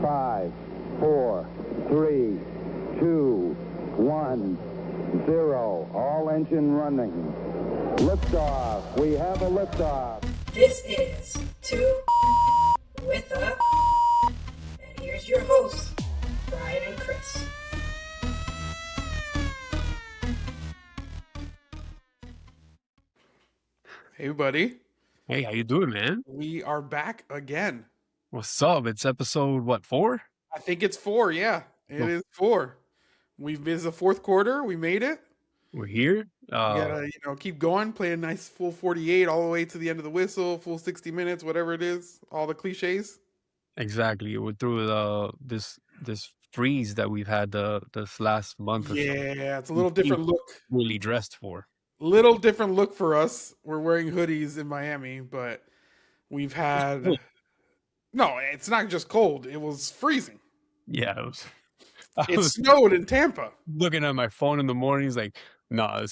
5, 4, 3, 2, 1, 0. All engine running. Liftoff. We have a liftoff. This is Two with a, and here's your hosts, Brian and Chris. Hey, buddy. Hey, how you doing, man? We are back again. What's up? It's episode, 4? I think it's 4, yeah. It is 4. It's the fourth quarter. We made it. We're here. We gotta, keep going, play a nice full 48 all the way to the end of the whistle, full 60 minutes, whatever it is, all the cliches. Exactly. We're through this freeze that we've had this last month or so. Yeah, it's a little different look. Really dressed for. Little different look for us. We're wearing hoodies in Miami, but we've had... No, it's not just cold. It was freezing. Yeah, it was... It snowed in Tampa. Looking at my phone in the morning, like, no,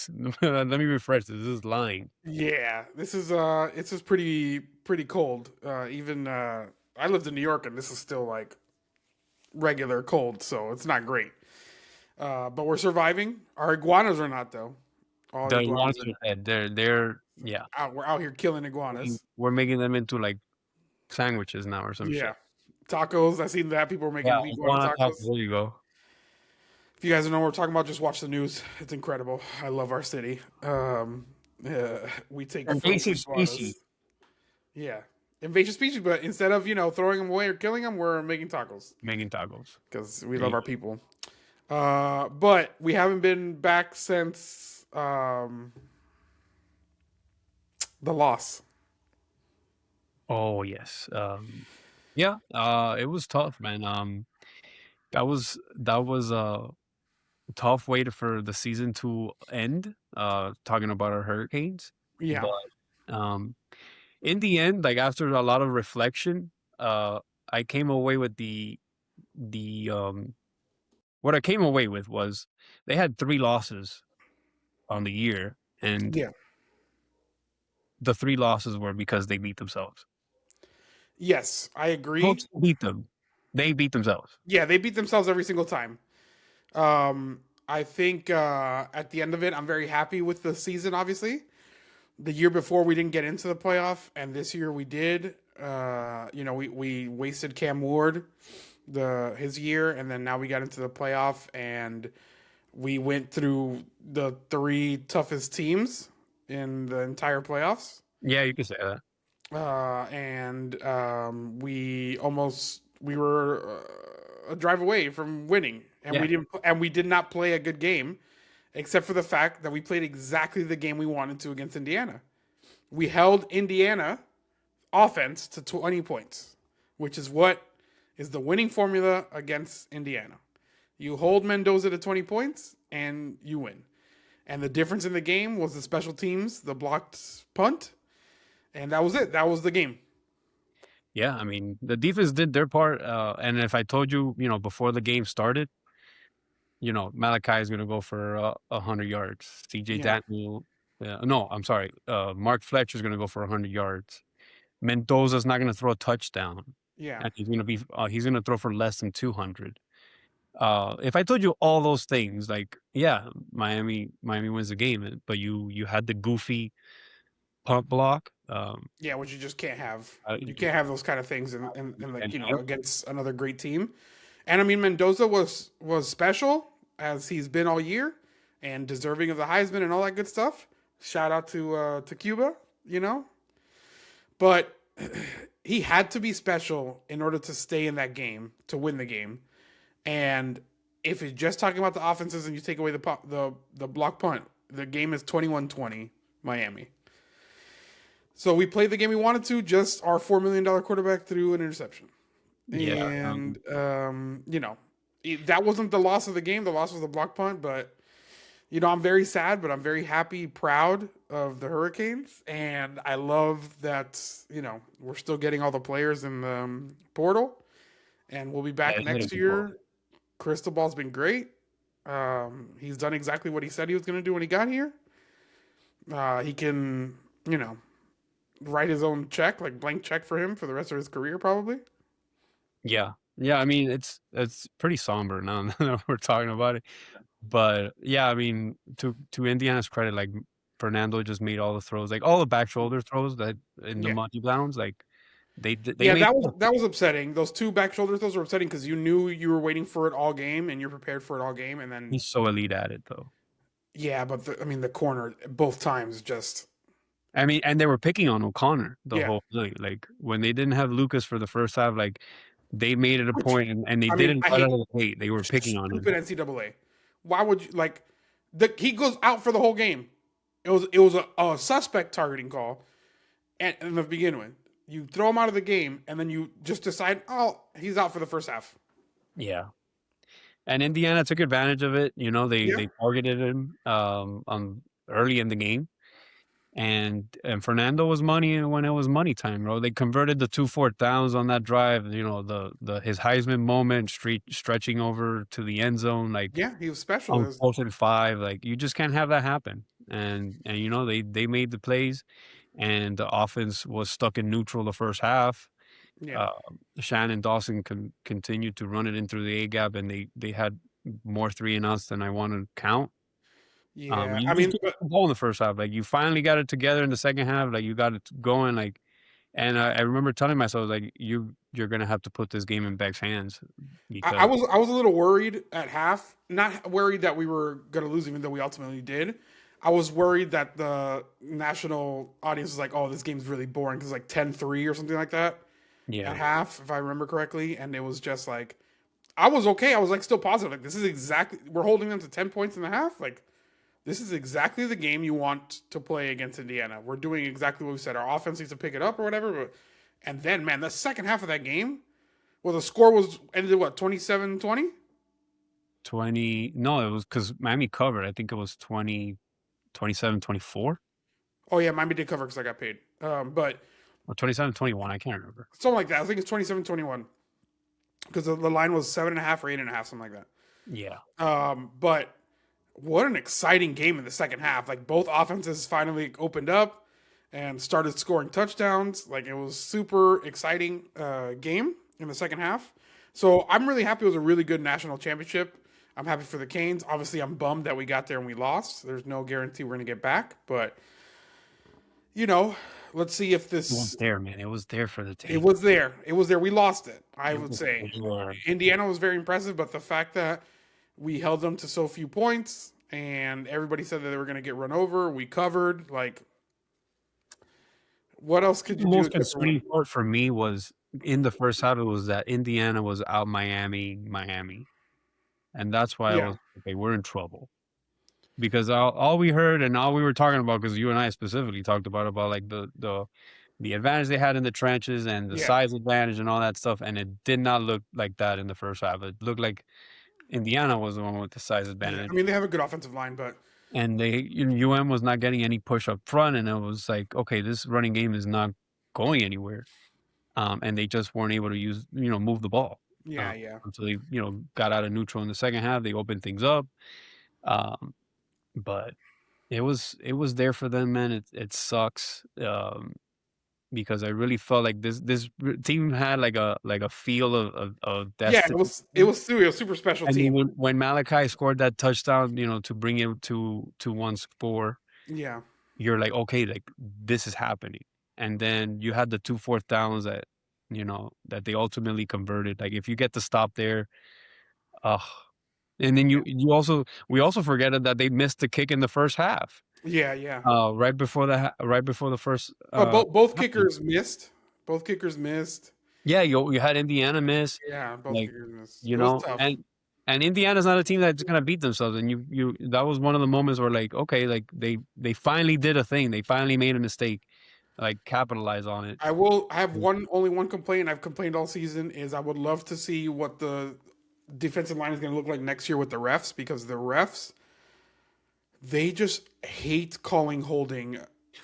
let me refresh this. This is lying. Yeah, this is it's just pretty cold. I lived in New York and this is still like regular cold, so it's not great. But we're surviving. Our iguanas are not though. All the iguanas are dead. They're yeah. We're out here killing iguanas. We're making them into like sandwiches now or some shit. Tacos. I seen that people are making iguana tacos. There you go. If you guys don't know what we're talking about, just watch the news. It's incredible. I love our city. We take invasive species. Yeah, invasive species. But instead of throwing them away or killing them, we're making tacos. Because we love our people. But we haven't been back since the loss. Oh yes. It was tough, man. That was a tough way for the season to end. Talking about our Hurricanes. Yeah. But in the end, like after a lot of reflection, I came away with what I came away with was they had 3 losses on the year, and the 3 losses were because they beat themselves. Yes, I agree. Folks beat them. They beat themselves. Yeah, they beat themselves every single time. I think at the end of it, I'm very happy with the season, obviously. The year before, we didn't get into the playoff, and this year we did. We wasted Cam Ward his year, and then now we got into the playoff, and we went through the 3 toughest teams in the entire playoffs. Yeah, you can say that. We were a drive away from winning, and we did not play a good game, except for the fact that we played exactly the game we wanted to against Indiana. We held Indiana offense to 20 points, which is what is the winning formula against Indiana. You hold Mendoza to 20 points and you win. And the difference in the game was the special teams, the blocked punt, and that was it. That was the game. Yeah, I mean, the defense did their part. And if I told you, before the game started, Malachi is going to go for 100 yards. CJ Daniel, Mark Fletcher is going to go for 100 yards. Mendoza's not going to throw a touchdown. Yeah. And he's going to throw for less than 200. If I told you all those things, like, yeah, Miami wins the game, but you had the goofy punt block. Which you just can't have. You can't have those kind of things against another great team. And I mean, Mendoza was special as he's been all year, and deserving of the Heisman and all that good stuff. Shout out to Cuba, but he had to be special in order to stay in that game, to win the game. And if you're just talking about the offenses and you take away the block punt, the game is 21-20 Miami. So we played the game we wanted to, just our $4 million quarterback threw an interception. Yeah. And, that wasn't the loss of the game. The loss was the block punt. But, I'm very sad, but I'm very happy, proud of the Hurricanes. And I love that, we're still getting all the players in the portal. And we'll be back next year. Cristobal's been great. He's done exactly what he said he was going to do when he got here. He can, write his own check, like blank check for him for the rest of his career, probably. Yeah. Yeah, I mean, it's pretty somber now that we're talking about it. But yeah, I mean, to Indiana's credit, like Fernando just made all the throws, like all the back shoulder throws that in the Yeah. money downs, like they Yeah, made. that was upsetting. Those two back shoulder throws were upsetting because you knew you were waiting for it all game and you're prepared for it all game, and then He's so elite at it, though. yeah, but I mean the corner both times just I mean, and they were picking on O'Connor the yeah. whole night. Like when they didn't have Lucas for the first half, like they made it a Which point, and they I mean didn't I right hate out of the gate. They were picking on him. stupid NCAA. Why would you like he goes out for the whole game? It was a suspect targeting call, and to begin with, you throw him out of the game, and then you just decide, oh, he's out for the first half. Yeah. And Indiana took advantage of it. You know, Yeah, they targeted him on early in the game. And Fernando was money when it was money time, bro. They converted the 2 4 downs on that drive. You know, the his Heisman moment, stretching over to the end zone, like yeah, he was special. It on was, 4th and 5. Like you just can't have that happen. And you know, they made the plays, and the offense was stuck in neutral the first half. yeah, Uh, Shannon Dawson continued to run it in through the A gap, and they had more 3-and-outs than I want to count. yeah. You I just mean, took the ball in the first half. Like you finally got it together in the second half. Like you got it going. Like, and I remember telling myself like you're gonna have to put this game in Beck's hands I because was a little worried at half. Not worried that we were going to lose, even though we ultimately did. I was worried that the national audience was like, "Oh, this game's really boring," because like 10-3 or something like that yeah, at half, if I remember correctly. And it was just like, I was okay. I was like still positive. Like this is exactly we're holding them to 10 points in the half. Like this is exactly the game you want to play against Indiana. We're doing exactly what we said. Our offense needs to pick it up or whatever. But, and then, man, the second half of that game, well, the score was ended what 27-20. 20. No, it was because Miami covered. I think it was 27-24 Oh yeah, Miami did cover because I got paid. But or 27-21. I can't remember. something like that. I think it's 27-21 because the line was 7.5 or 8.5, something like Yeah, that. But what an exciting game in the second half! Like both offenses finally opened up and started scoring touchdowns. Like it was super exciting game in the second half. So I'm really happy. It was a really good national championship. I'm happy for the Canes. Obviously, I'm bummed that we got there and we lost. There's no guarantee we're going to get back, but you know, let's see if it this. was there, man. It was there for the It take. was there. It was there. We lost it. I It would was say there. Indiana was very impressive, but the fact that we held them to so few points and everybody said that they were going to get run over, we covered. Like, what else could The you do? most Except for win? concerning part for me was in the first half. It was that Indiana was out Miami, and that's why I Yeah, was okay. We're in trouble because all we heard and all we were talking about, because you and I specifically talked about like the advantage they had in the trenches and the yeah, size advantage and all that stuff, and it did not look like that in the first half. It looked like Indiana was the one with the size yeah. I advantage, mean, they have a good offensive line, but and UM was not getting any push up front, and it was like, okay, this running game is not going anywhere. And they just weren't able to move the ball yeah, yeah, until they, got out of neutral in the second half. They opened things up, um, but it was there for them, man. It sucks because I really felt like this team had like a feel of yeah. destiny. It was a super special I mean, team. when Malachi scored that touchdown, to bring it to 1 score, Yeah, you're like, okay, like this is happening. And then you had the 2 4 downs that they ultimately converted. Like if you get the stop there, uh and then we also forget that they missed the kick in the first half. yeah, yeah. Right before the first Both happened. kickers missed. Both kickers missed. Yeah, you had Indiana miss, Yeah, both like, kickers missed. It was tough. and Indiana's not a team that's gonna beat themselves. And you that was one of the moments where like, okay, like they finally did a thing. They finally made a mistake. Like capitalize on it. I have only one complaint. I've complained all season is I would love to see what the defensive line is going to look like next year with the refs, because the refs, they just hate calling holding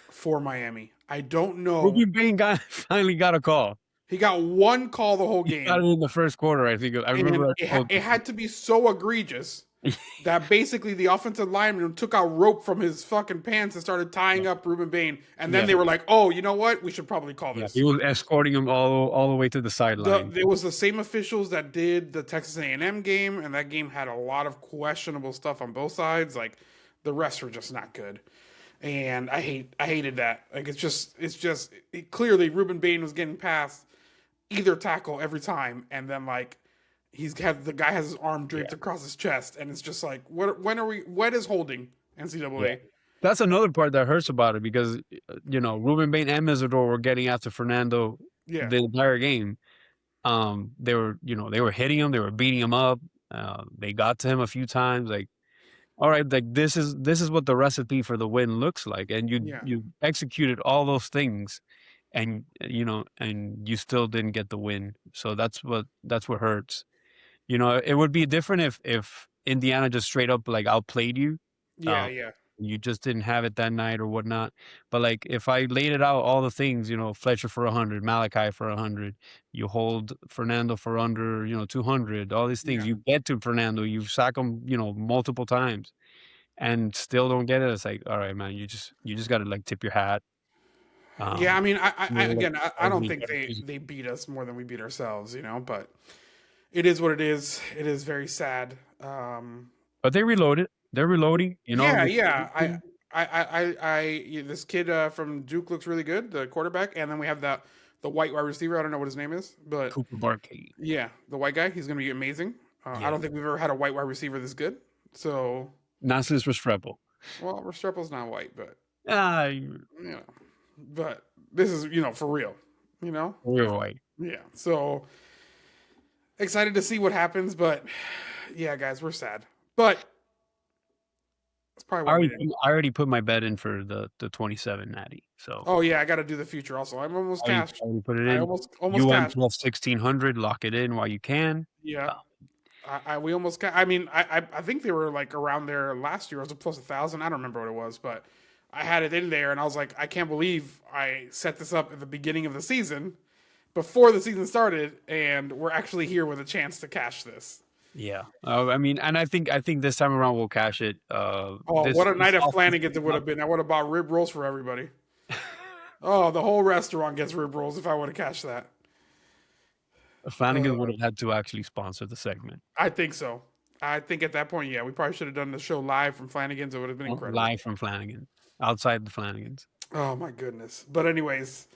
for Miami. I don't know. Ruby Bain finally got a call. He got one call the whole He got game, it in the first quarter, I think. I and remember. it had to be so egregious that basically the offensive lineman took out rope from his fucking pants and started tying up Ruben Bain. And then Yeah. they were like, oh, you know what? We should probably call Yeah, this. he was escorting him all the way to the sideline. It was the same officials that did the Texas A&M game, and that game had a lot of questionable stuff on both sides. Like the refs were just not good, and I hated that. Like clearly Ruben Bain was getting past either tackle every time, and then like the guy has his arm draped across his chest, and it's just like what is holding NCAA? Yeah. That's another part that hurts about it because Ruben Bain and Mesidor were getting after Fernando Yeah, the entire game. They were hitting him, they were beating him up. They got to him a few times. Like, all right, like this is what the recipe for the win looks like, and yeah. you executed all those things, and and you still didn't get the win. So that's what hurts. It would be different if Indiana just straight up like outplayed you. Yeah, yeah. You just didn't have it that night or whatnot. But like if I laid it out, all the things, Fletcher for 100, Malachi for 100, you hold Fernando for under, 200, all these things. Yeah. You get to Fernando, you sack him, multiple times, and still don't get it. It's like, all right, man, you just got to like tip your hat. Yeah, I mean, I don't think better. they beat us more than we beat ourselves, but it is what it is. It is very sad. But they reloaded. They're reloading. Yeah. This kid from Duke looks really good, the quarterback, and then we have the white wide receiver. I don't know what his name is, but Cooper Barkley. Yeah, the white guy. He's gonna be amazing. I don't think we've ever had a white wide receiver this good. So not since Restrepo. Well, Restrepo's not white, but you but this is for real. Real white. Yeah. So excited to see what happens, but yeah, guys, we're sad. But that's probably why I already put my bet in for the 27 natty. So oh yeah, I got to do the future also. I'm almost cashed. I put it in. I almost you cashed. plus 1600. Lock it in while you can. Yeah. We almost got. I mean, I think they were like around there last year. It was a plus 1,000. I don't remember what it was, but I had it in there, and I was like, I can't believe I set this up at the beginning of the season, before the season started, and we're actually here with a chance to cash this. Yeah, I mean, and I think this time around we'll cash it. What a night of Flanagan's it would have been! I would have bought rib rolls for everybody. Oh, the whole restaurant gets rib rolls if I would have cashed that. Flanagan would have had to actually sponsor the segment. I think so. I think at that point, yeah, we probably should have done the show live from Flanagan's. It would have been incredible. Live from Flanagan, outside the Flanagans. Oh my goodness! But anyways,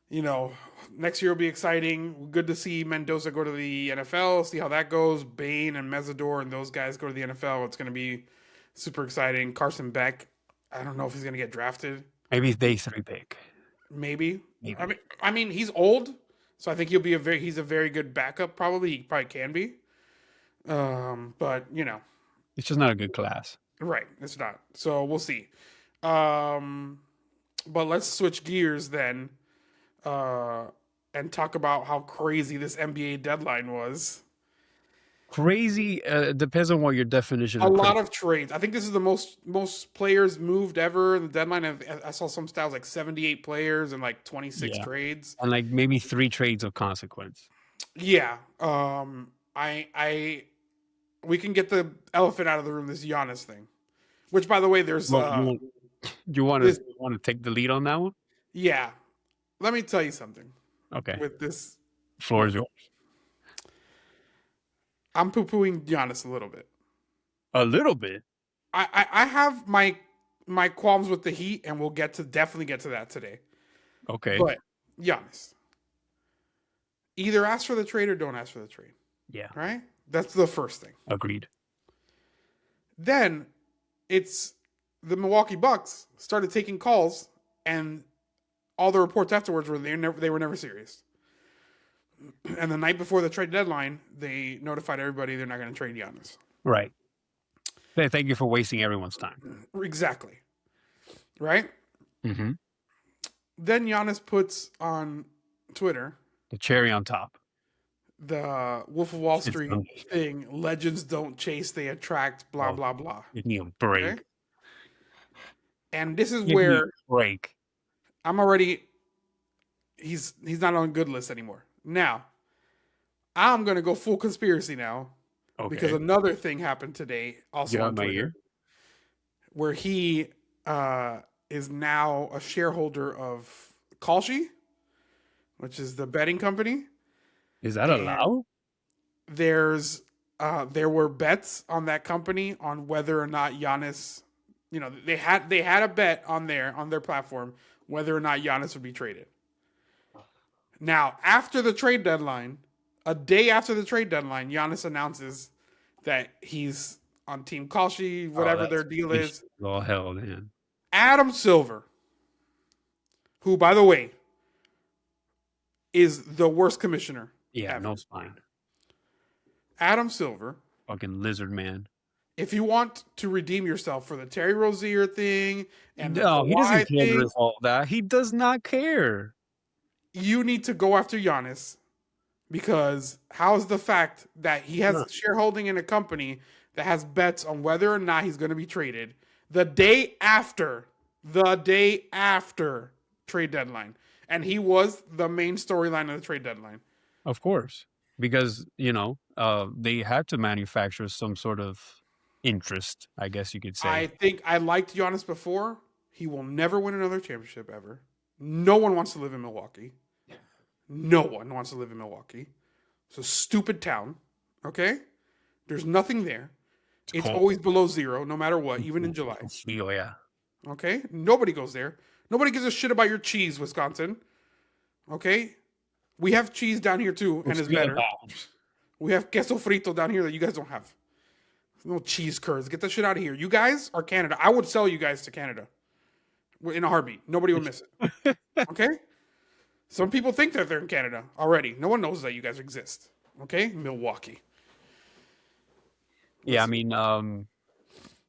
next year will be exciting. Good to see Mendoza go to the NFL. See how that goes. Bain and Mesidor and those guys go to the NFL. It's going to be super exciting. Carson Beck. I don't know if he's going to get drafted. Maybe day 3 pick. Maybe. I mean, he's old. So I think he's a very good backup. Probably he probably can be, but it's just not a good class. Right, it's not. So we'll see. But let's switch gears then, and talk about how crazy this NBA deadline was. Crazy depends on what your definition. A lot of trades. I think this is the most players moved ever in the deadline. I saw some stats like 78 players and like 26 trades, and like maybe 3 trades of consequence. Yeah. We can get the elephant out of the room. This Giannis thing, which by the way, there's. You want to take the lead on that one? Yeah. Let me tell you something. Okay. With this, floor is yours. I'm poo-pooing Giannis a little bit. A little bit. I have my qualms with the Heat, and we'll definitely get to that today. Okay. But Giannis, either ask for the trade or don't ask for the trade. Yeah. Right? That's the first thing. Agreed. Then it's the Milwaukee Bucks started taking calls, and all the reports afterwards were they were never serious. And the night before the trade deadline, they notified everybody they're not going to trade Giannis. Right. Thank you for wasting everyone's time. Exactly. Right? Mm-hmm. Then Giannis puts on Twitter the cherry on top. The Wolf of Wall Street thing. Legends don't chase, they attract, blah, blah, blah. Give me a break. Okay? And this is where break. I'm already he's not on a good list anymore. Now, I'm gonna go full conspiracy now. Because Okay. another thing happened today, also Get out on of my Twitter, ear. where he is now a shareholder of Kalshi, which is the betting company. Is that And allowed? there were bets on that company on whether or not Giannis, they had a bet on their platform whether or not Giannis would be traded. Now, after the trade deadline, a day after the trade deadline, Giannis announces that he's on Team Kalshi, Oh, whatever their that's deal bullshit. is. Oh hell, man. Adam Silver, who, by the way, is the worst commissioner Yeah, ever. no spine. Adam Silver, Fucking lizard man. if you want to redeem yourself for the Terry Rozier thing and the No, he doesn't Kawhi care thing, about all that. He does not care. you need to go after Giannis, because how's the fact that he has Huh. shareholding in a company that has bets on whether or not he's going to be traded the day after trade deadline, and he was the main storyline of the trade deadline. Of course, because they had to manufacture some sort of interest, I guess you could say. I think I liked Giannis before. He will never win another championship ever. No one wants to live in Milwaukee. No one wants to live in Milwaukee. It's a stupid town. Okay? There's nothing there. It's cold. always below zero, no matter what, even in July. Oh, yeah. Okay? Nobody goes there. Nobody gives a shit about your cheese, Wisconsin. Okay? We have cheese down here too, and it's better. We have queso frito down here that you guys don't have. No cheese curds. Get that shit out of here. You guys are Canada. I would sell you guys to Canada in a heartbeat. Nobody would miss it. Okay? Some people think that they're in Canada already. No one knows that you guys exist. Okay? Milwaukee. Yeah, I mean,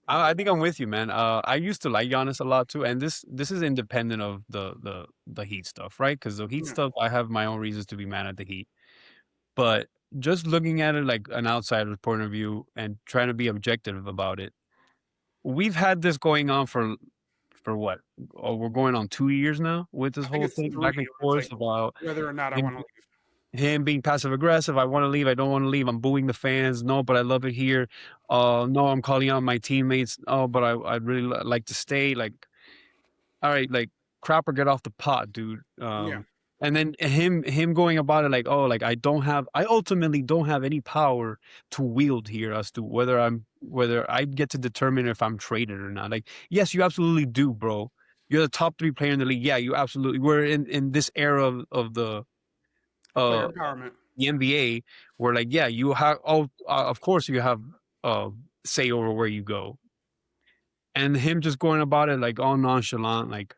I think I'm with you, man. I used to like Giannis a lot too, and this is independent of the Heat stuff, right? Because the Heat stuff, I have my own reasons to be mad at the Heat. But just looking at it like an outsider's point of view and trying to be objective about it, we've had this going on for what? Oh, we're going on 2 years now with this I think whole it's thing three. back and It's forth like about whether or not I him, want to leave. him being passive aggressive. I want to leave. I don't want to leave. I'm booing the fans. No, but I love it here. No, I'm calling out my teammates. Oh, but I'd really like to stay. Like, all right, like crap or get off the pot, dude. Yeah. And then him going about it like, oh, like I ultimately don't have any power to wield here as to whether I get to determine if I'm traded or not. Like, yes, you absolutely do, bro. You're the top 3 player in the league. Yeah, you absolutely. We're in this era of the Player uh empowerment. the NBA where like, yeah, you have of course you have say over where you go. And him just going about it like all nonchalant, like,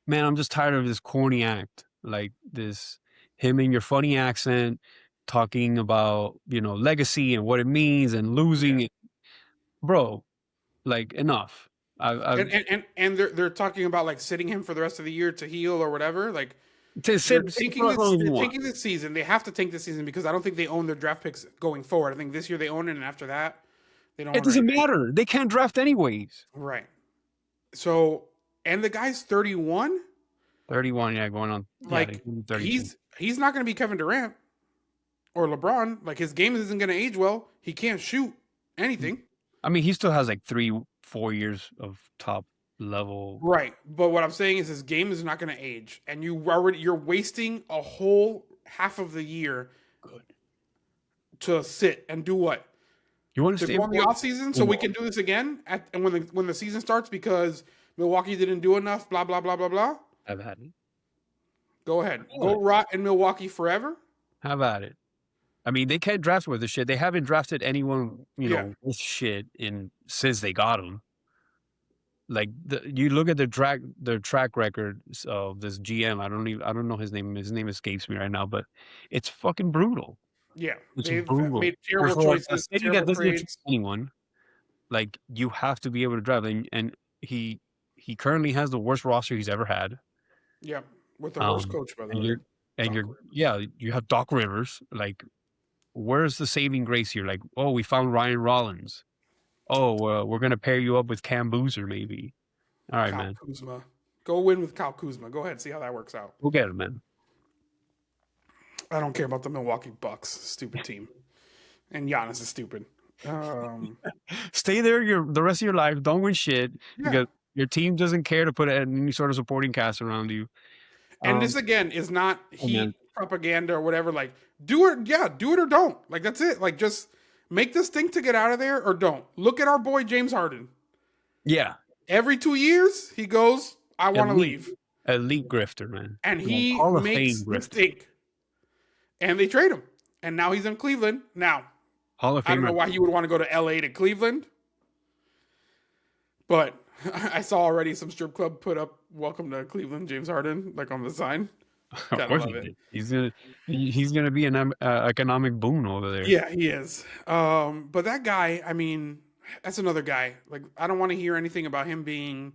man, I'm just tired of this corny act. Like this, him in your funny accent talking about, legacy and what it means and losing. Yeah. Bro, like enough. I've And they're talking about like sitting him for the rest of the year to heal or whatever. Like they're sit taking for as this long as you they're want. taking this season. They have to take this season because I don't think they own their draft picks going forward. I think this year they own it, and after that they don't It own doesn't anything. matter. They can't draft anyways. Right. So, and the guy's 31. 31, yeah, going on. Like 32. he's not going to be Kevin Durant or LeBron. Like his game isn't going to age well. He can't shoot anything. I mean, he still has like 3-4 years of top level. Right. But what I'm saying is his game is not going to age, and you're wasting a whole half of the year to sit and do what? You want To go in the off season so we can do this again and when the season starts because Milwaukee didn't do enough, blah blah blah blah blah. Have at it. Go ahead. Go rot in Milwaukee forever. Have at it. I mean, they can't draft with this shit. They haven't drafted anyone, with shit since they got him. Like you look at their track record of this GM. I don't know his name. His name escapes me right now, but it's fucking brutal. Yeah, It's they've brutal. made terrible choices, terrible trades. Anyone, like you have to be able to draft, and he currently has the worst roster he's ever had. Yeah, with the worst coach, by the way. You have Doc Rivers. Like, where's the saving grace here? Like, oh, we found Ryan Rollins. Oh, we're gonna pair you up with Cam Boozer, maybe. All right, Kyle man. Kuzma. Go win with Kyle Kuzma. Go ahead, see how that works out. We'll get it, man. I don't care about the Milwaukee Bucks. Stupid team. And Giannis is stupid. Stay there the rest of your life. Don't win shit Yeah. because your team doesn't care to put any sort of supporting cast around you. And this again is not And heat then, propaganda or whatever. Like, do it, yeah, do it or don't. Like, that's it. Like, just make this thing to get out of there or don't. Look at our boy James Harden. yeah, Every 2 years, he goes, I want to elite, leave. elite grifter, man. And he Hall of makes Fame this grifter. stink. And they trade him. And now he's in Cleveland. Now, Hall of I don't Famer. know why you would want to go to LA to Cleveland. But I saw already some strip club put up "Welcome to Cleveland, James Harden" like on the sign. Of Gotta course love he it. did. He's gonna be an economic boon over there. Yeah, he is. But that guy, I mean, that's another guy. Like, I don't want to hear anything about him being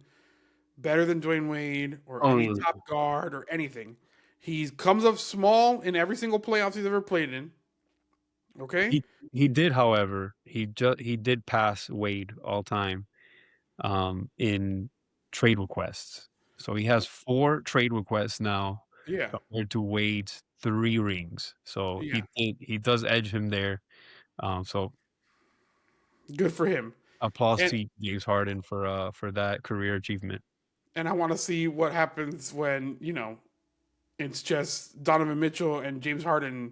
better than Dwayne Wade or Oh, any no, no. top guard or anything. He comes up small in every single playoffs he's ever played in. Okay. He did, however, he did pass Wade all time in trade requests. So he has 4 trade requests now Yeah. compared to Wade's 3 rings. So Yeah. he does edge him there. So Good for him. applause And to James Harden for that career achievement. and I want to see what happens when, it's just Donovan Mitchell and James Harden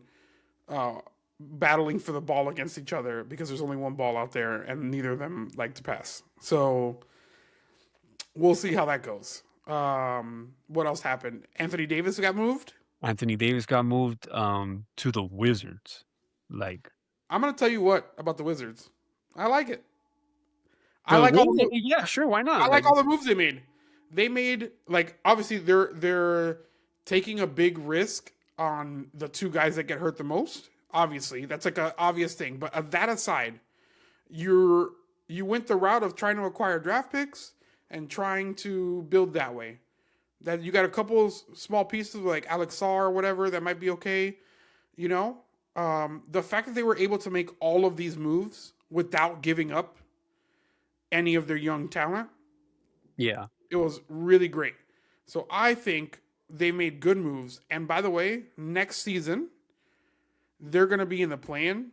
battling for the ball against each other because there's only one ball out there and neither of them like to pass. So we'll see how that goes. What else happened? Anthony Davis got moved. Anthony Davis got moved to the Wizards. Like, I'm gonna tell you what about the Wizards. I like it. I like all the yeah, sure, why not? I like all the moves they made. They made, like, obviously they're taking a big risk on the 2 guys that get hurt the most. Obviously, that's like an obvious thing. But that aside, you went the route of trying to acquire draft picks and trying to build that way. That you got a couple small pieces like Alex Sarr or whatever that might be okay. The fact that they were able to make all of these moves without giving up any of their young talent, Yeah. it was really great. So I think they made good moves. And by the way, next season, they're going to be in the play-in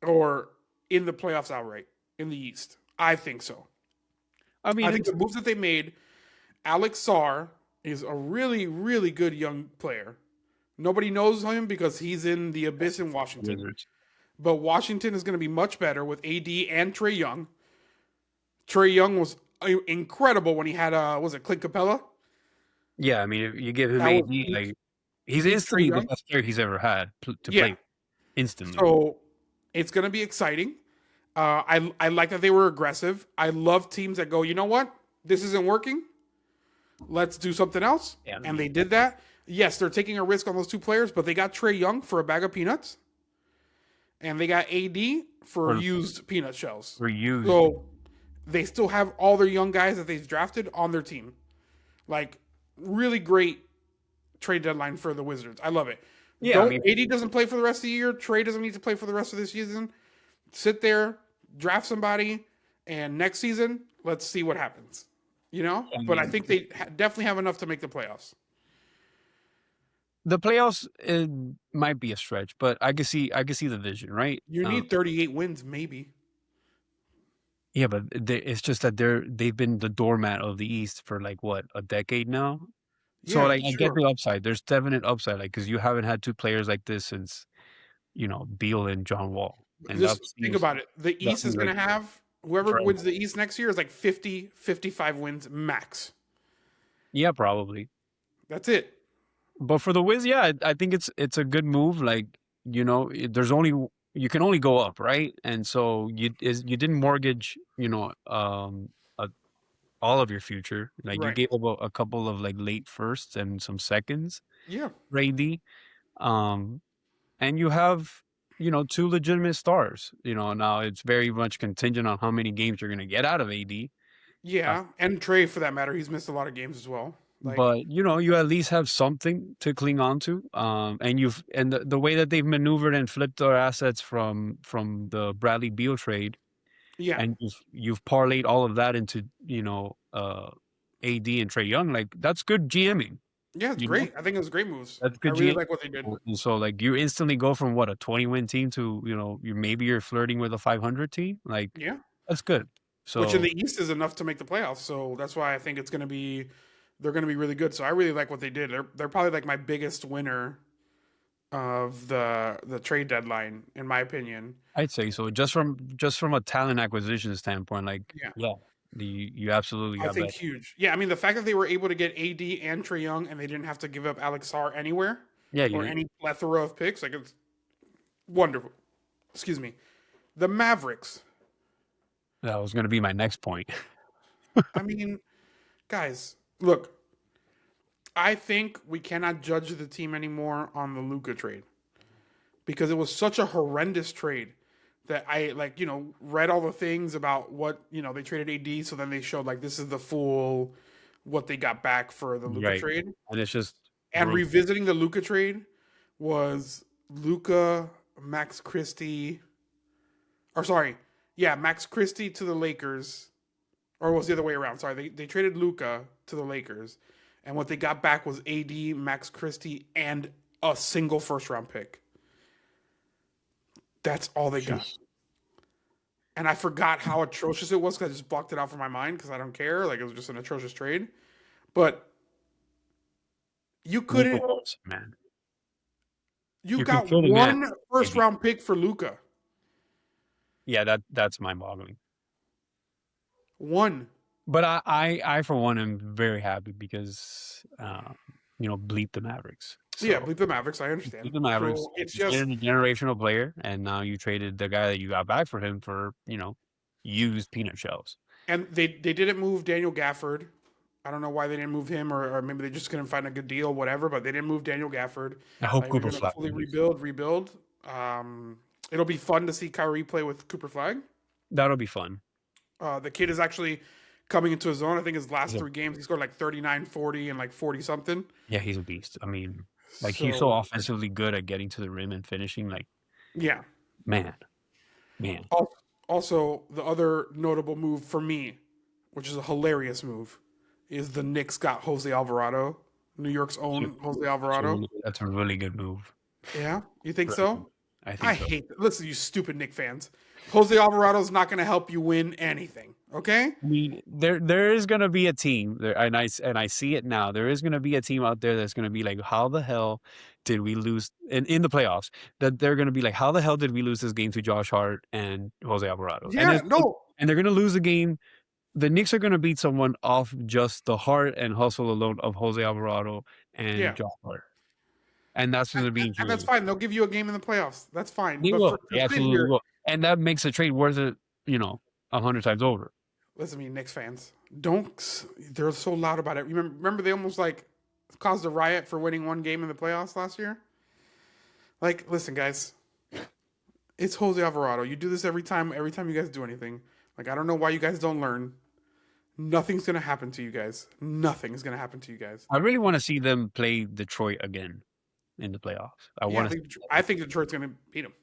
or in the playoffs outright in the East. I think so. I mean, I think the moves that they made, Alex Sarr is a really, really good young player. Nobody knows him because he's in the abyss in Washington. Wizards. But Washington is going to be much better with AD and Trae Young. Trae Young was incredible when he had, was it Clint Capella? Yeah, I mean, if you give him That was AD, peak- like he's peak Trae instantly the Young. best player he's ever had to Yeah. play instantly. So it's going to be exciting. I like that they were aggressive. I love teams that go, you know what? This isn't working. Let's do something else. Yeah. And they did that. Yes, they're taking a risk on those 2 players, but they got Trae Young for a bag of peanuts. And they got AD for used peanut shells. Reused. So they still have all their young guys that they've drafted on their team. Like, really great trade deadline for the Wizards. I love it. Yeah, AD doesn't play for the rest of the year. Trae doesn't need to play for the rest of this season. Sit there, draft somebody, and next season, let's see what happens. But I think they definitely have enough to make the playoffs. The playoffs might be a stretch, but I can see the vision, right? You need 38 wins, maybe. Yeah, but it's just that they've been the doormat of the East for like what, a decade now. So Yeah, like I get sure. the upside. There's definite upside, like because you haven't had 2 players like this since Beal and John Wall. And Just think about it. The East is going to like have whoever forever. wins the East next year is like 50, 55 wins max. Yeah, probably. That's it. But for the Wiz, yeah, I think it's a good move. Like there's only you can only go up, right? And so you didn't mortgage all of your future. Like you Right. gave up a couple of like late firsts and some seconds, Yeah. Brady, and you have 2 legitimate stars. Now it's very much contingent on how many games you're gonna get out of AD. Yeah. And Trae, for that matter, he's missed a lot of games as well. But you at least have something to cling on to, and the way that they've maneuvered and flipped their assets from the Bradley Beal trade, yeah. and you've parlayed all of that into AD and Trae Young, like that's good GMing. Yeah, it's You know, great. I think it was great moves. that's I good really GM. like what they did. And so like you instantly go from what, a 20-win team to, you're flirting with a 500 team. Like Yeah. that's good. Which in So the East is enough to make the playoffs. So that's why I think they're gonna be really good. So I really like what they did. They're probably like my biggest winner of the trade deadline, in my opinion. I'd say so. Just from a talent acquisition standpoint, like Yeah. yeah, you absolutely I got think better. huge. Yeah, I mean the fact that they were able to get AD and Trey Young and they didn't have to give up Alex Sarr anywhere Yeah, or you any plethora of picks, like it's wonderful. Excuse me. The Mavericks. that was going to be my next point. I mean, guys, look, I think we cannot judge the team anymore on the Luka trade because it was such a horrendous trade that I read all the things about what they traded AD, so then they showed like this is the full what they got back for the Luka Right, trade. and it's just And brutal. revisiting the Luka trade was Luka, Max Christie, or sorry, yeah, Max Christie to the Lakers, or it was the other way around. Sorry, they traded Luka to the Lakers, and what they got back was AD, Max Christie, and a single first round pick. That's all they got. And I forgot how atrocious it was because I just blocked it out from my mind because I don't care. Like it was just an atrocious trade. But you couldn't. Man, You you can got kill the man. one first Maybe. round pick for Luka. Yeah, that's mind-boggling. One. But I for one am very happy because bleep the Mavericks. So, Yeah, bleep the Mavericks. I understand. bleep the Mavericks. So it's You just traded a generational player, and now you traded the guy that you got back for him for used peanut shells. and they didn't move Daniel Gafford. I don't know why they didn't move him, or maybe they just couldn't find a good deal, whatever. But they didn't move Daniel Gafford. I hope You're Cooper going to Flag. fully rebuild. It'll be fun to see Kyrie play with Cooper Flag. That'll be fun. The kid is actually coming into his own. I think his last 3 games, he scored like 39, 40, and like 40 something. Yeah, he's a beast. I mean, like he's so offensively good at getting to the rim and finishing. Like, yeah, man. Also, the other notable move for me, which is a hilarious move, is the Knicks got Jose Alvarado, New York's own Jose Alvarado. That's a really good move. Yeah, you think so? I think I hate that. Listen, you stupid Knicks fans. Jose Alvarado's not going to help you win anything. Okay. I mean, there is going to be a team there, and I see it now. There is going to be a team out there that's going to be like, how the hell did we lose in the playoffs? That they're going to be like, how the hell did we lose this game to Josh Hart and Jose Alvarado? Yeah, and they're going to lose the game. The Knicks are going to beat someone off just the heart and hustle alone of Jose Alvarado and Josh Hart. And that's going to be and that's fine. They'll give you a game in the playoffs. That's fine. They will. They absolutely will. And that makes a trade worth it, 100 times over. Listen to me, Knicks fans. They're so loud about it. Remember they almost like caused a riot for winning one game in the playoffs last year? Like, listen, guys. It's Jose Alvarado. You do this every time you guys do anything. Like, I don't know why you guys don't learn. Nothing's going to happen to you guys. Nothing is going to happen to you guys. I really want to see them play Detroit again in the playoffs. I think Detroit's going to beat them.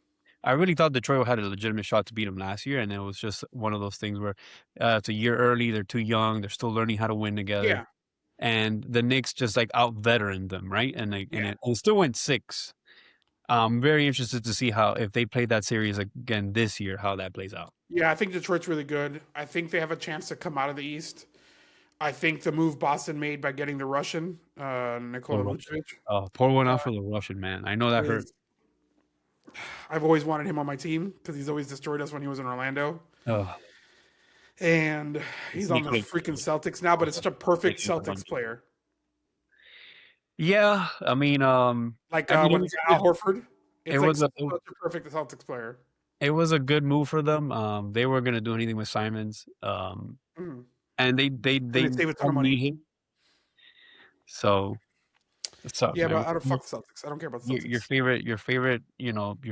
I really thought Detroit had a legitimate shot to beat them last year, and it was just one of those things where it's a year early, they're too young, they're still learning how to win together. Yeah. And the Knicks just like out-veteraned them, right? And it still went 6. I'm very interested to see if they play that series again this year, how that plays out. Yeah, I think Detroit's really good. I think they have a chance to come out of the East. I think the move Boston made by getting the Russian, Nikola Vucevic. Pour one out for the Russian, man. I know that hurt. I've always wanted him on my team because he's always destroyed us when he was in Orlando. And he's on the freaking Celtics now, but it's such a perfect Celtics player. Yeah, I mean, when Al Horford, it was such a perfect Celtics player. It was a good move for them. They weren't going to do anything with Simons, and they save a ton of money. Him. So it sucks. Yeah, man. but I don't fuck the Celtics. I don't care about the Celtics. Your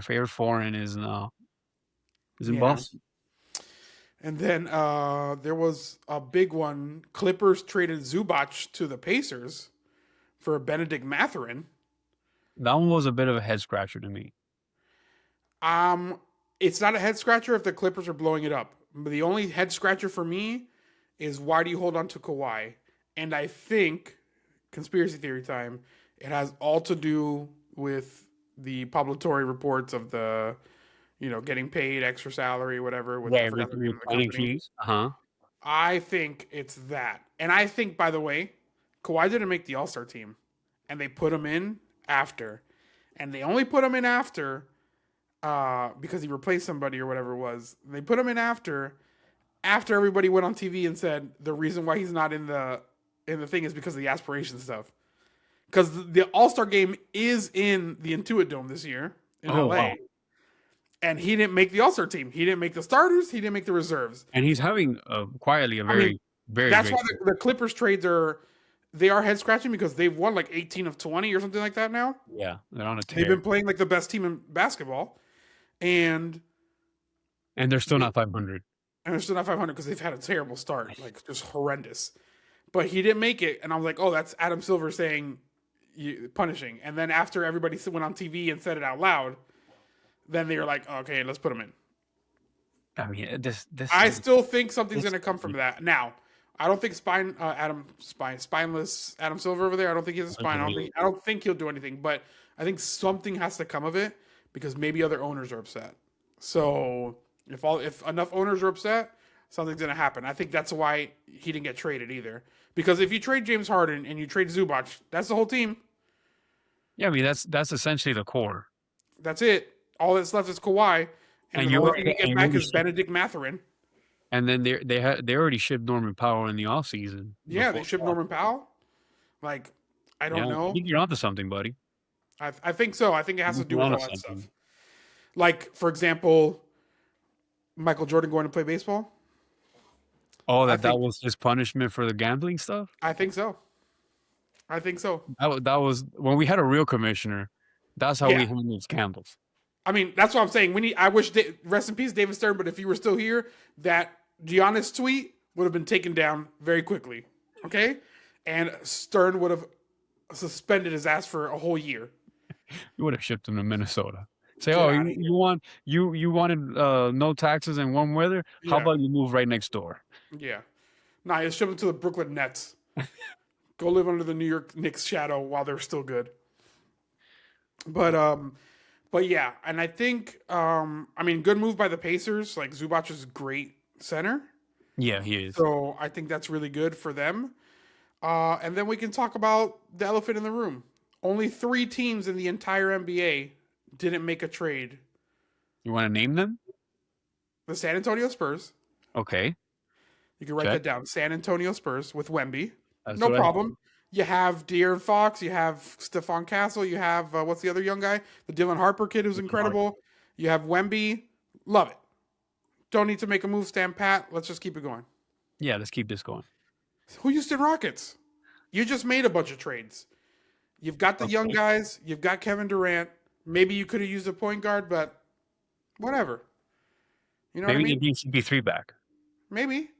favorite foreign is in Boston. And then there was a big one. Clippers traded Zubac to the Pacers for Benedict Mathurin. That one was a bit of a head scratcher to me. It's not a head scratcher if the Clippers are blowing it up. But the only head scratcher for me is why do you hold on to Kawhi? And I think conspiracy theory time. It has all to do with the Pablo Torre reports of the, getting paid extra salary, whatever. With I forgot the name of the company. I think it's that, and I think, by the way, Kawhi didn't make the All-Star team, and they put him in after, and they only put him in after because he replaced somebody or whatever it was. They put him in after everybody went on TV and said the reason why he's not in the thing is because of the aspiration stuff. Because the All-Star game is in the Intuit Dome this year in LA. Wow. And he didn't make the All-Star team. He didn't make the starters. He didn't make the reserves. And he's having quietly a very that's why the Clippers trades are head scratching because they've won like 18 of 20 or something like that now. Yeah, they're on a tear. They've been playing like the best team in basketball, and they're still not 500. And they're still not 500 because they've had a terrible start, like just horrendous. But he didn't make it, and I was like, oh, that's Adam Silver saying punishing. And then after everybody went on TV and said it out loud, then they were like, oh, okay, let's put him in. I mean, I still think something's going to come from that. Now, I don't think spineless Adam Silver over there. I don't think he has a spine. I don't think he'll do anything. But I think something has to come of it because maybe other owners are upset. So if enough owners are upset, something's going to happen. I think that's why he didn't get traded either. Because if you trade James Harden and you trade Zubac, that's the whole team. Yeah, I mean that's essentially the core. That's it. All that's left is Kawhi, and the only thing they get back is Benedict Mathurin. And then they already shipped Norman Powell in the offseason. Yeah, they shipped Norman Powell. Like, I don't know. I think you're onto something, buddy. I think so. I think it has to do with all that stuff. Like, for example, Michael Jordan going to play baseball. Oh, that was his punishment for the gambling stuff? I think so. That was when we had a real commissioner. That's how we handled scandals. I mean, that's what I'm saying. I wish, rest in peace, David Stern, but if you were still here, that Giannis tweet would have been taken down very quickly. Okay? And Stern would have suspended his ass for a whole year. You would have shipped him to Minnesota. Say, you wanted no taxes and warm weather? How about you move right next door? Yeah. Nah, you ship him to the Brooklyn Nets. Go live under the New York Knicks shadow while they're still good. But yeah, and I think, good move by the Pacers. Like, Zubac is great center. Yeah, he is. So I think that's really good for them. And then we can talk about the elephant in the room. Only 3 teams in the entire NBA didn't make a trade. You want to name them? The San Antonio Spurs. Okay. You can write that down. San Antonio Spurs with Wemby. No problem. You have De'Aaron Fox. You have Stephon Castle. You have, what's the other young guy? The Dylan Harper kid who's incredible. You have Wemby. Love it. Don't need to make a move, stand pat. Let's just keep it going. Yeah, let's keep this going. Houston Rockets. You just made a bunch of trades. You've got the young guys. You've got Kevin Durant. Maybe you could have used a point guard, but whatever. You know what I mean? Maybe you need CP3 back. Maybe.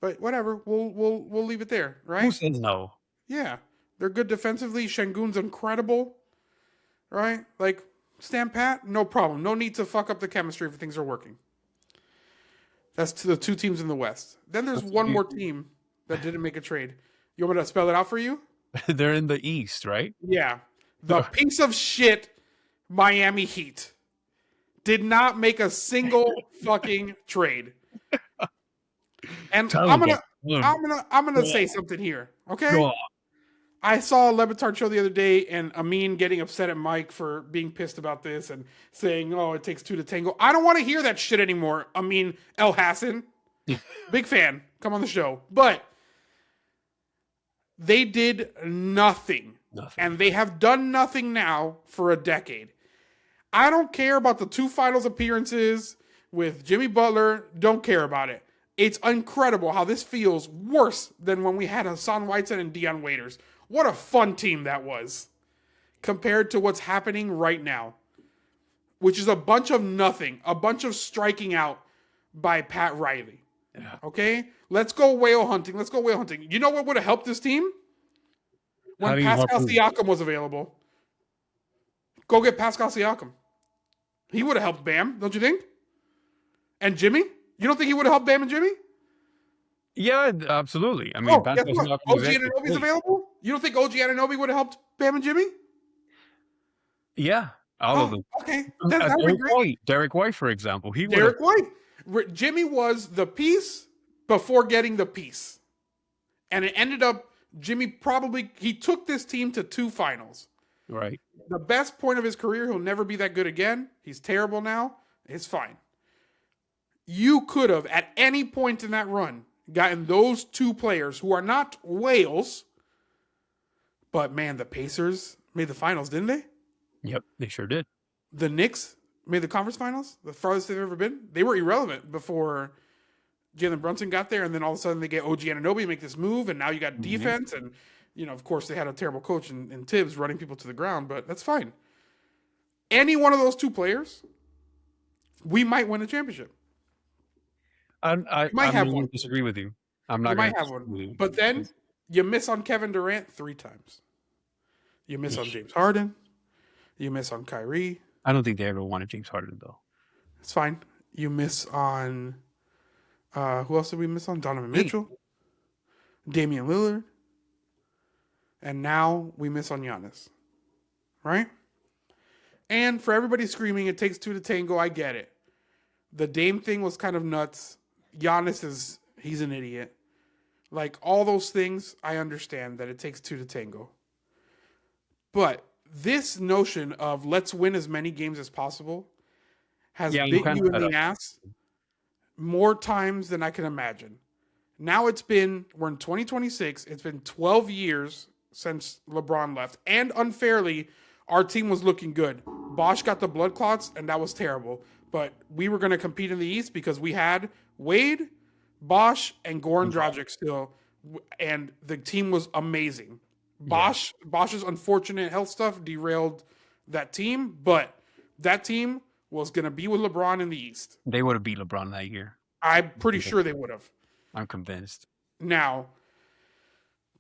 But whatever. We'll leave it there, right? Who says no? Yeah. They're good defensively. Şengün's incredible. Right? Like, stand pat, no problem. No need to fuck up the chemistry if things are working. That's to the 2 teams in the West. Then there's one more team that didn't make a trade. You want me to spell it out for you? They're in the East, right? Yeah. The piece of shit Miami Heat did not make a single fucking trade. And I'm gonna say something here, okay? I saw a Levitard show the other day, and Amin getting upset at Mike for being pissed about this and saying, "Oh, it takes 2 to tango." I don't want to hear that shit anymore. Amin El Hassan, big fan, come on the show, but they did nothing, and they have done nothing now for a decade. I don't care about the 2 finals appearances with Jimmy Butler. Don't care about it. It's incredible how this feels worse than when we had Hassan Whiteside and Dion Waiters. What a fun team that was compared to what's happening right now, which is a bunch of nothing, a bunch of striking out by Pat Riley. Yeah. Okay? Let's go whale hunting. You know what would have helped this team? When Pascal Siakam was available. Go get Pascal Siakam. He would have helped Bam, don't you think? And Jimmy? You don't think he would have helped Bam and Jimmy? Yeah, absolutely. I mean, guess what? OG Anunoby's available? You don't think OG Anunoby would have helped Bam and Jimmy? Yeah, all of them. Okay. That would be great. Derek White, for example, he would. Derek White. Jimmy was the piece before getting the piece. And it ended up, Jimmy he took this team to 2 finals. Right. The best point of his career, he'll never be that good again. He's terrible now. It's fine. You could have, at any point in that run, gotten those 2 players who are not whales. But man, the Pacers made the finals, didn't they? Yep, they sure did. The Knicks made the conference finals, the farthest they've ever been. They were irrelevant before Jalen Brunson got there, and then all of a sudden they get OG Anunoby, make this move, and now you got defense, and of course they had a terrible coach in Tibbs running people to the ground, but that's fine. Any one of those 2 players, we might win a championship. I might have one. Disagree with you. I'm not going to have one. But then you miss on Kevin Durant 3 times. You miss on James Harden. You miss on Kyrie. I don't think they ever wanted James Harden, though. It's fine. You miss on... who else did we miss on? Donovan Mitchell. Damian Lillard. And now we miss on Giannis. Right? And for everybody screaming, it takes 2 to tango, I get it. The Dame thing was kind of nuts. Giannis he's an idiot. Like, all those things, I understand that it takes 2 to tango. But this notion of let's win as many games as possible has bit you in the ass more times than I can imagine. Now we're in 2026. It's been 12 years since LeBron left. And unfairly, our team was looking good. Bosch got the blood clots, and that was terrible. But we were going to compete in the East because we had Wade, Bosch, and Goran Dragic still. And the team was amazing. Bosch's unfortunate health stuff derailed that team, but that team was going to be with LeBron in the East. They would have beat LeBron that year. I'm pretty sure they would have. I'm convinced. Now,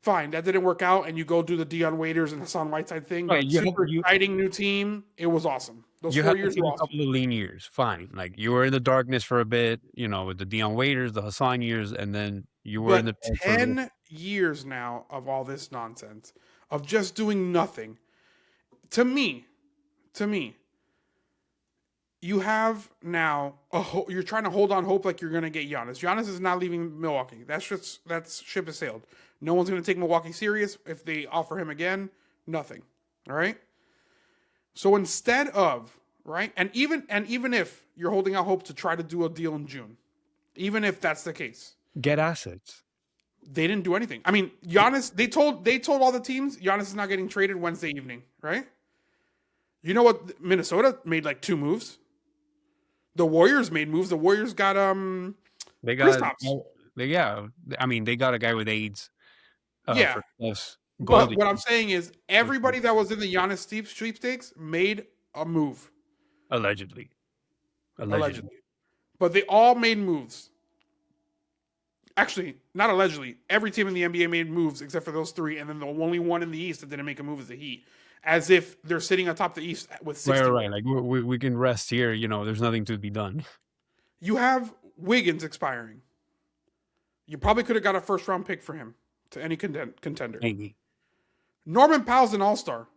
fine, that didn't work out, and you go do the Dion Waiters and Hassan Whiteside thing. Right, super exciting new team. It was awesome. Those 4 years were awesome. A couple of lean years, fine. Like, you were in the darkness for a bit, with the Dion Waiters, the Hassan years, and then you were in the 10 years now of all this nonsense, of just doing nothing. To me, you have now you're trying to hold on hope like you're going to get Giannis. Giannis is not leaving Milwaukee. That ship has sailed. No one's going to take Milwaukee serious if they offer him again. Nothing. All right. So instead of and even if you're holding out hope to try to do a deal in June, even if that's the case, get assets. They didn't do anything. I mean, Giannis. They told all the teams Giannis is not getting traded Wednesday evening. Right. You know what? Minnesota made like 2 moves. The Warriors made moves. The Warriors got they got they got a guy with AIDS. But what I'm saying is everybody that was in the Giannis sweepstakes made a move. Allegedly. But they all made moves. Actually, not allegedly. Every team in the NBA made moves except for those 3, and then the only one in the East that didn't make a move is the Heat. As if they're sitting atop the East with 60. Right. Like, we can rest here. There's nothing to be done. You have Wiggins expiring. You probably could have got a first-round pick for him to any contender. Maybe. Norman Powell's an all-star.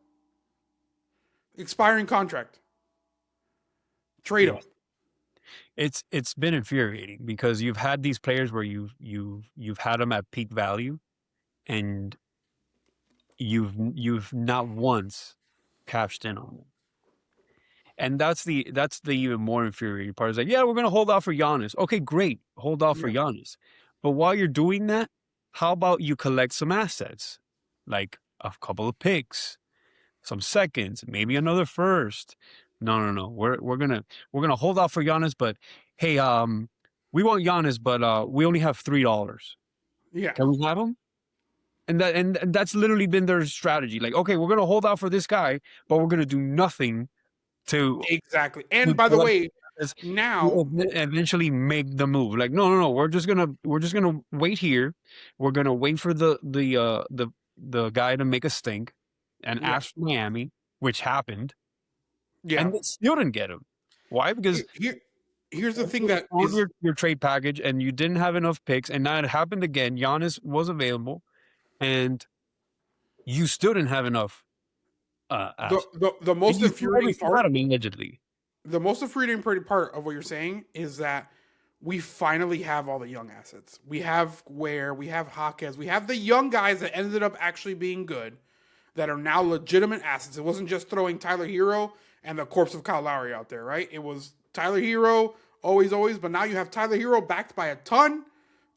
Expiring contract. Trade him. It's been infuriating because you've had these players where you've had them at peak value, and you've not once cashed in on them. And that's the even more infuriating part. Is like, yeah, we're gonna hold out for Giannis. Okay, great, hold out for Giannis. But while you're doing that, how about you collect some assets, like a couple of picks, some seconds, maybe another first. No. We're gonna hold out for Giannis, but hey, we want Giannis, but we only have $3. Yeah, can we have him? And that's literally been their strategy. Like, okay, we're gonna hold out for this guy, but we're gonna do nothing to exactly. And by the way, now eventually make the move. Like, no. We're just gonna wait here. We're gonna wait for the guy to make a stink and ask Miami, which happened. Yeah, and they still didn't get him. Why? Because here's the thing that is your trade package, and you didn't have enough picks, and now it happened again. Giannis was available, and you still didn't have enough. The most infuriating part, allegedly. the most infuriating part of what you're saying is that we finally have all the young assets. We have Ware, we have Jaquez, we have the young guys that ended up actually being good, that are now legitimate assets. It wasn't just throwing Tyler Hero and the corpse of Kyle Lowry out there, right? It was Tyler Hero, always, but now you have Tyler Hero backed by a ton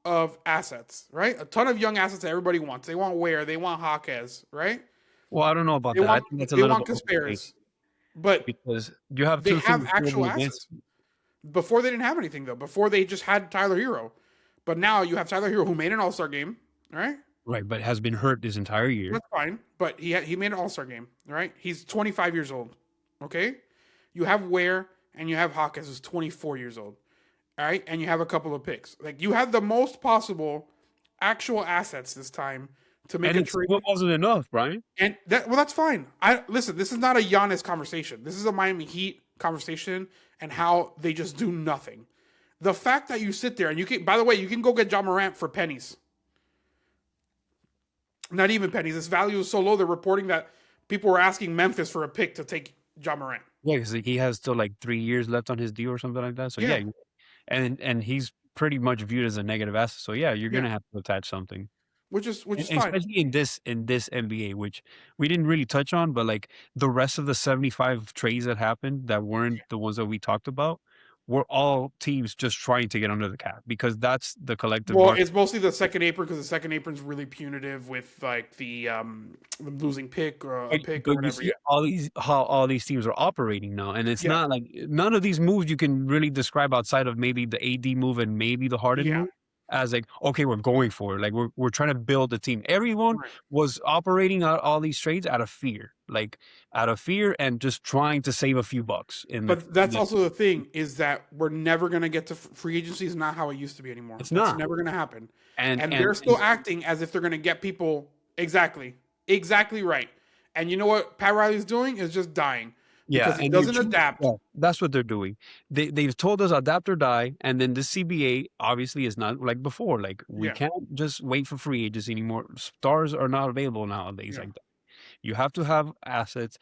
of assets, right? A ton of young assets that everybody wants. They want Ware, they want Jaquez, right? Well, I don't know about that. I think that's a they little want bit Casparis, but because you have they two have things actual against- assets. Before they didn't have anything though. Before they just had Tyler Hero, but now you have Tyler Hero who made an All-Star game, right? Right, but has been hurt this entire year. That's fine, but he made an All-Star game, right? He's 25 years old, okay? You have Ware and you have Jaquez who's 24 years old, all right? And you have a couple of picks. Like you have the most possible actual assets this time to make a trade. It wasn't enough, Brian. And that's fine. Listen, this is not a Giannis conversation. This is a Miami Heat conversation and how they just do nothing. The fact that you sit there and you can, by the way, you can go get John Morant for pennies. Not even pennies. This value is so low. They're reporting that people were asking Memphis for a pick to take John Morant. Yeah, because he has still like 3 years left on his deal or something like that. So yeah, and he's pretty much viewed as a negative asset. So yeah, you're gonna have to attach something. Which is fine. Especially in this NBA, which we didn't really touch on, but like the rest of the 75 trades that happened that weren't the ones that we talked about were all teams just trying to get under the cap because that's the collective. Well, it's mostly the second apron because the second apron's really punitive with like the losing pick or a pick or whatever. How all these teams are operating now, and it's not like none of these moves you can really describe outside of maybe the AD move and maybe the Harden move as like, okay, we're going for it. Like we're trying to build a team. Everyone was operating out all these trades out of fear, and just trying to save a few bucks. But that's also the thing is that we're never going to get to free agency is not how it used to be anymore. It's never going to happen. And they're still acting as if they're going to get people exactly right. And you know what Pat Riley's doing is just dying. Because he doesn't adapt. Yeah, that's what they're doing. They've told us adapt or die, and then the CBA obviously is not like before. Like we can't just wait for free agents anymore. Stars are not available nowadays like that. You have to have assets.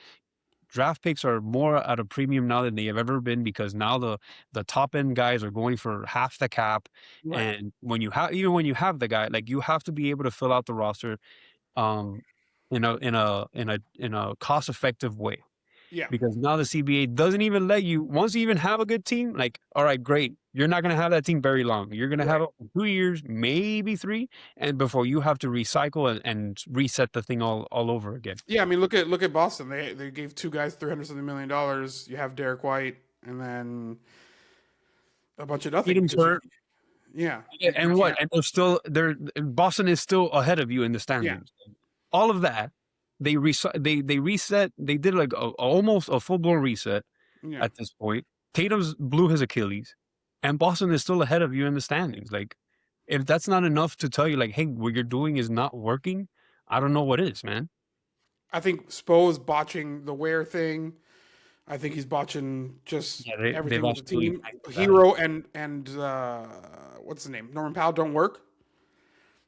Draft picks are more at a premium now than they have ever been because now the top end guys are going for half the cap. Right. And when you have the guy, like you have to be able to fill out the roster in a cost effective way. Yeah. Because now the CBA doesn't even let you, once you even have a good team, like, all right, great. You're not going to have that team very long. You're going to have it for 2 years, maybe 3, and before you have to recycle and reset the thing all over again. Yeah, I mean, look at Boston. They gave 2 guys $300-something million. You have Derek White, and then a bunch of nothing. Yeah. And what? And Boston is still ahead of you in the standings. Yeah. All of that. They reset. They did like almost a full blown reset at this point. Tatum's blew his Achilles, and Boston is still ahead of you in the standings. Like, if that's not enough to tell you, like, hey, what you're doing is not working, I don't know what is, man. I think Spo is botching the Ware thing. I think he's botching just everything with the team. Hero and what's his name? Norman Powell don't work.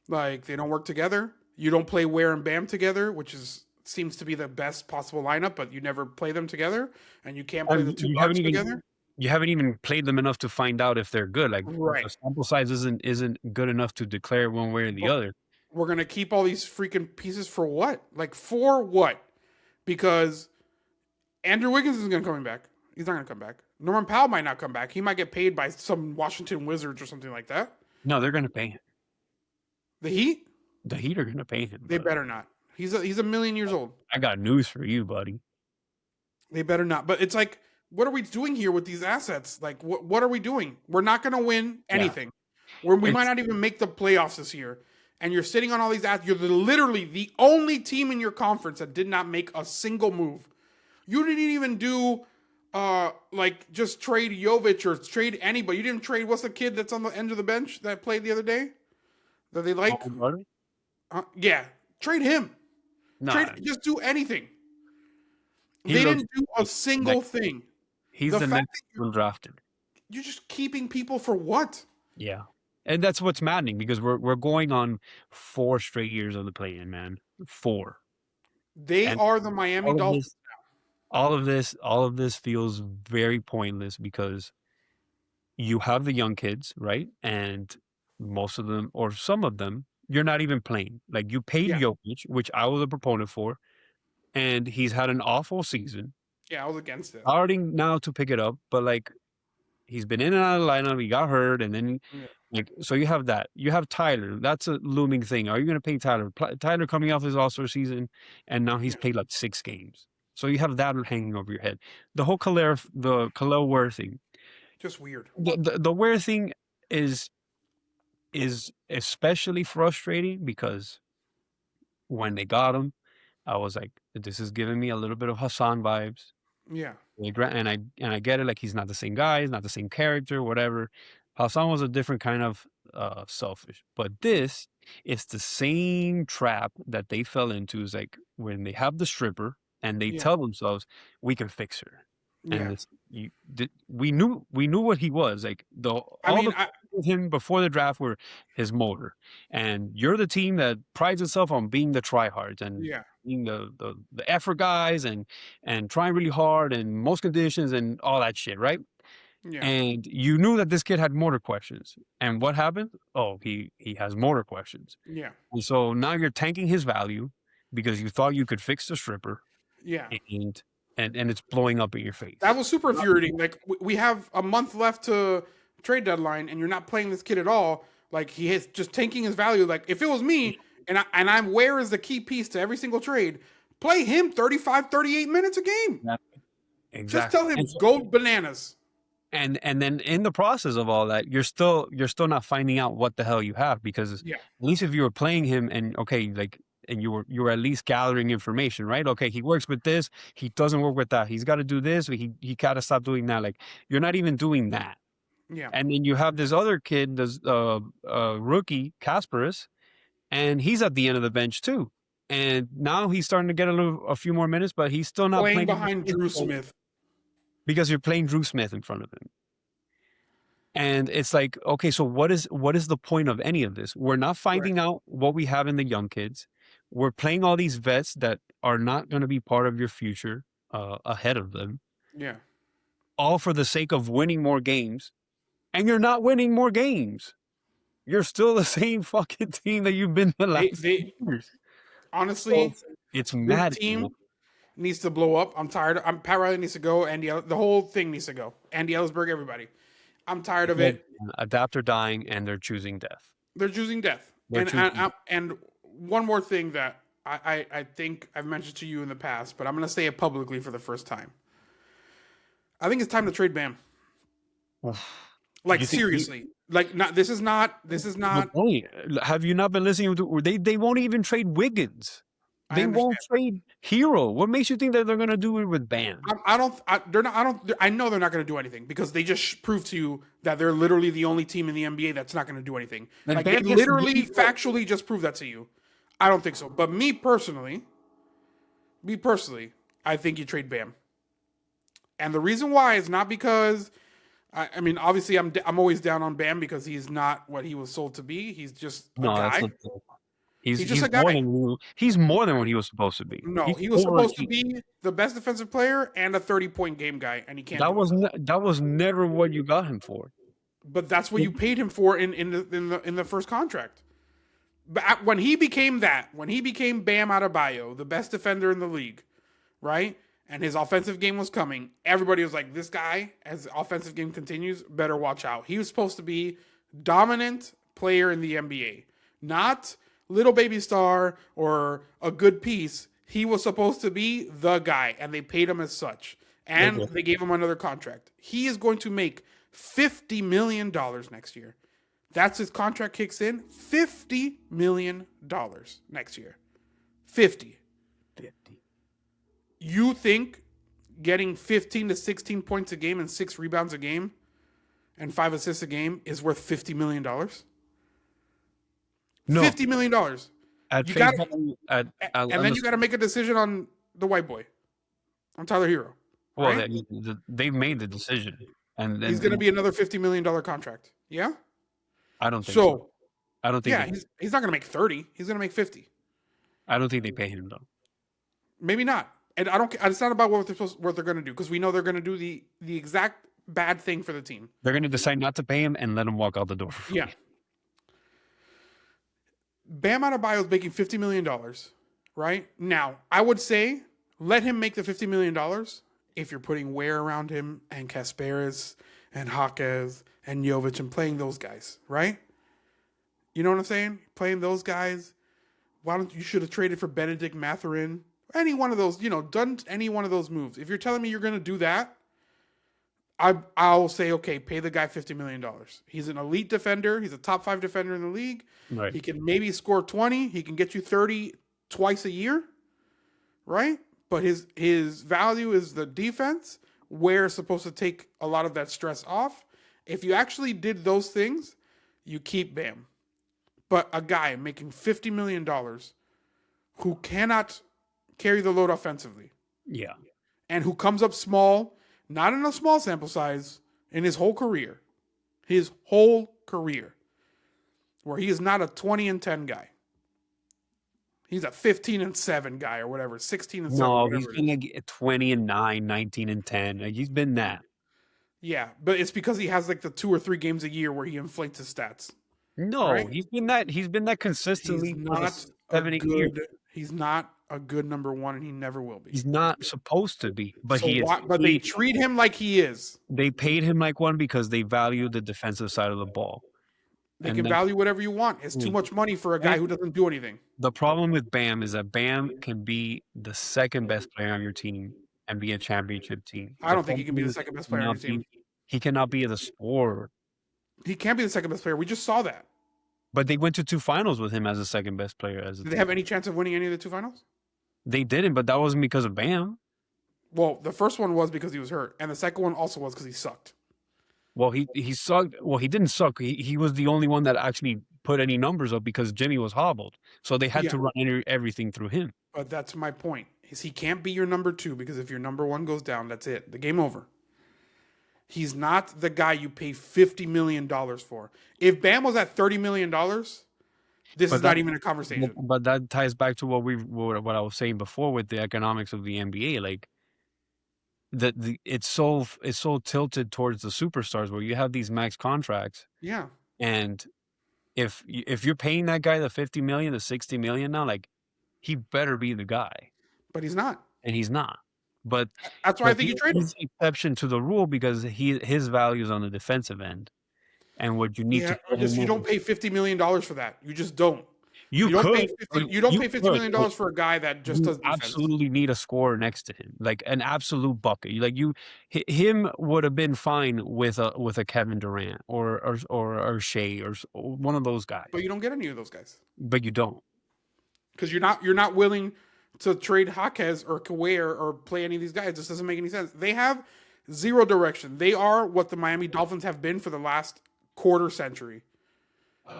Like they don't work together. You don't play Ware and Bam together, which seems to be the best possible lineup, but you never play them together, and you can't play the two guards together. You haven't even played them enough to find out if they're good. Like the sample size isn't good enough to declare one way or the other. We're gonna keep all these freaking pieces for what? Like for what? Because Andrew Wiggins isn't gonna come back. He's not gonna come back. Norman Powell might not come back. He might get paid by some Washington Wizards or something like that. No, they're gonna pay him. The Heat? The Heat are gonna pay him. They better not. He's a million years old. I got news for you, buddy. They better not. But it's like, what are we doing here with these assets? Like, what are we doing? We're not gonna win anything. Yeah. We might not even make the playoffs this year. And you're sitting on all these assets. You're literally the only team in your conference that did not make a single move. You didn't even do like just trade Jovic or trade anybody. You didn't trade what's the kid that's on the end of the bench that played the other day that they like? Yeah, trade him. Just do anything. They didn't do a single thing. He's the next one drafted. You're just keeping people for what? Yeah, and that's what's maddening because we're going on 4 straight years of the play-in, man. 4. They And are the Miami all of Dolphins. this, all of this feels very pointless because you have the young kids, right? And most of them, or some of them, you're not even playing. Like you paid Yeah, Jokic, which I was a proponent for, and he's had an awful season. yeah, I was against it. Starting now to pick it up, but like he's been in and out of the lineup. He got hurt, and then Yeah, like so you have that. You have Tyler. That's a looming thing. Are you going to pay Tyler? Tyler coming off his All-Star season, and now he's yeah, played like 6 games. So you have that hanging over your head. The whole Khalil Ware thing. just weird. The Ware thing is especially frustrating because when they got him, I was like, this is giving me a little bit of Hassan vibes. Yeah, And I get it, like he's not the same guy, he's not the same character, whatever. Hassan was a different kind of selfish. But this is the same trap that they fell into. Is like when they have the stripper and they yeah, tell themselves, we can fix her. And yeah. it's we knew what he was. Like I all mean, the with him before the draft were his motor. And you're the team that prides itself on being the tryhards and yeah, being the effort guys and trying really hard and most conditions and all that shit, right? yeah, And you knew that this kid had motor questions. And what happened? Oh, he has motor questions. yeah, And so now you're tanking his value because you thought you could fix the stripper yeah. and and it's blowing up in your face. That was super infuriating. Like we have a month left to trade deadline, and you're not playing this kid at all. Like he is just tanking his value. Like if it was me, and I'm Ware is the key piece to every single trade, play him 35, 38 minutes a game. Exactly. Just tell him And so- go bananas. and then in the process of all that, you're still not finding out what the hell you have because Yeah, at least if you were playing him and okay, like and you were at least gathering information, right? Okay, he works with this, he doesn't work with that. He's got to do this, but he got to stop doing that. Like you're not even doing that. yeah. And then you have this other kid, this rookie, Kasparis, and he's at the end of the bench too. And now he's starting to get a few more minutes, but he's still not Playing playing behind Drew Smith. because you're playing Drew Smith in front of him. And it's like, okay, so what is the point of any of this? We're not finding out what we have in the young kids. We're playing all these vets that are not going to be part of your future ahead of them, Yeah. all for the sake of winning more games. And you're not winning more games. You're still the same fucking team that you've been the last They years. honestly, It's this mad. team needs to blow up. I'm tired. Pat Riley needs to go. The whole thing needs to go. Andy Ellisberg, everybody. I'm tired of it. Adapt or dying, and they're choosing death. They're choosing death. And one more thing that I think I've mentioned to you in the past, but I'm going to say it publicly for the first time. I think it's time to trade Bam. Like seriously. Like not. This is not. Hey, have you not been listening to? They won't even trade Wiggins. They won't trade Hero. What makes you think that they're gonna do it with Bam? They're not. I know they're not going to do anything because they just proved to you that they're literally the only team in the NBA that's not going to do anything. Then Like Bam they gets to literally, be- factually, just proved that to you. I don't think so. But me personally, I think you trade Bam. And the reason why is not because, I mean, obviously I'm always down on Bam because he's not what he was sold to be. He's just a guy. He's just a guy. He's more than what he was supposed to be. No, He's he was supposed to 14. be the best defensive player and a 30-point game guy, and he can't. That was never what you got him for. But that's what you paid him for in the first contract. But when he became Bam Adebayo, the best defender in the league, right? And his offensive game was coming. Everybody was like, this guy, as the offensive game continues, better watch out. He was supposed to be dominant player in the NBA, not little baby star or a good piece. He was supposed to be the guy, and they paid him as such. And they gave him another contract. He is going to make $50 million next year. That's his contract kicks in. $50 million next year. 50. You think getting 15 to 16 points a game and 6 rebounds a game and 5 assists a game is worth $50 million? No. $50 million. And then you got to make a decision on the white boy, on Tyler Hero. Well, right? they've made the decision, and he's going to be another $50 million contract. Yeah. I don't think so. I don't think. Yeah, he's not going to make 30. He's going to make 50. I don't think they pay him though. Maybe not. And I don't. It's not about what they're going to do because we know they're going to do the exact bad thing for the team. They're going to decide not to pay him and let him walk out the door. Yeah. Bam Adebayo is making $50 million, right? Now, I would say let him make the $50 million if you're putting Ware around him and Kasparis and Jaquez and Jovic and playing those guys, right? You know what I'm saying? Playing those guys. Why don't you should have traded for Benedict Mathurin? Any one of those, done any one of those moves. If you're telling me you're going to do that, I'll say, okay, pay the guy $50 million. He's an elite defender. He's a top 5 defender in the league. Right. He can maybe score 20. He can get you 30 twice a year, right? But his value is the defense. Ware's supposed to take a lot of that stress off. If you actually did those things, you keep Bam. But a guy making $50 million who cannot carry the load offensively. Yeah. And who comes up small, not in a small sample size, in his whole career. His whole career. Where he is not a 20-10 guy. He's a 15-7 guy or whatever, 16-7. No, he's been like 20-9, 19-10. Like, he's been that. Yeah, but it's because he has like the 2 or 3 games a year where he inflates his stats. No, right? He's been that consistently. He's not 7-8 years. He's not a good number one, and he never will be. He's not supposed to be, but so he is. But they treat him like he is. They paid him like one because they value the defensive side of the ball. They can value whatever you want. It's too much money for a guy who doesn't do anything. The problem with Bam is that Bam can be the second best player on your team and be a championship team. I don't think he can be the second best player on your team. He cannot be the scorer. He can't be the second best player. We just saw that. But they went to 2 finals with him as the second best player. Did they have any chance of winning any of the 2 finals? They didn't, but that wasn't because of Bam. Well, the first one was because he was hurt, and the second one also was because he sucked. Well, he sucked. Well, he didn't suck. He was the only one that actually put any numbers up because Jimmy was hobbled. So they had to run everything through him. But that's my point. Is he can't be your number 2 because if your number 1 goes down, that's it. The game over. He's not the guy you pay $50 million for. If Bam was at $30 million, this is not even a conversation. But that ties back to what I was saying before with the economics of the NBA. Like, it's so tilted towards the superstars where you have these max contracts. Yeah. And if you're paying that guy the $50 million, the $60 million now, like, he better be the guy. But he's not. And he's not. But that's why I think you trade him. He's an exception to the rule because his value is on the defensive end. And what you need you don't pay $50 million for that. You just don't. You don't pay $50 million for a guy that just does defense. Absolutely need a scorer next to him, like an absolute bucket. Like him would have been fine with a Kevin Durant or Shea or one of those guys. But you don't get any of those guys. But you don't, because you're not willing to trade Jaquez or Ware or play any of these guys. It just doesn't make any sense. They have zero direction. They are what the Miami Dolphins have been for the last quarter century,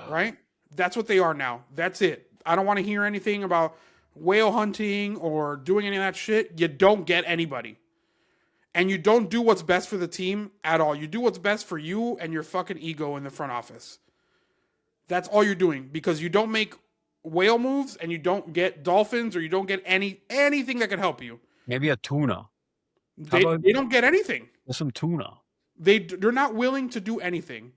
right? That's what they are now. That's it. I don't want to hear anything about whale hunting or doing any of that shit. You don't get anybody. And you don't do what's best for the team at all. You do what's best for you and your fucking ego in the front office. That's all you're doing, because you don't make whale moves and you don't get dolphins or you don't get anything that can help you. Maybe a tuna. They don't get anything. Some tuna. They're not willing to do anything.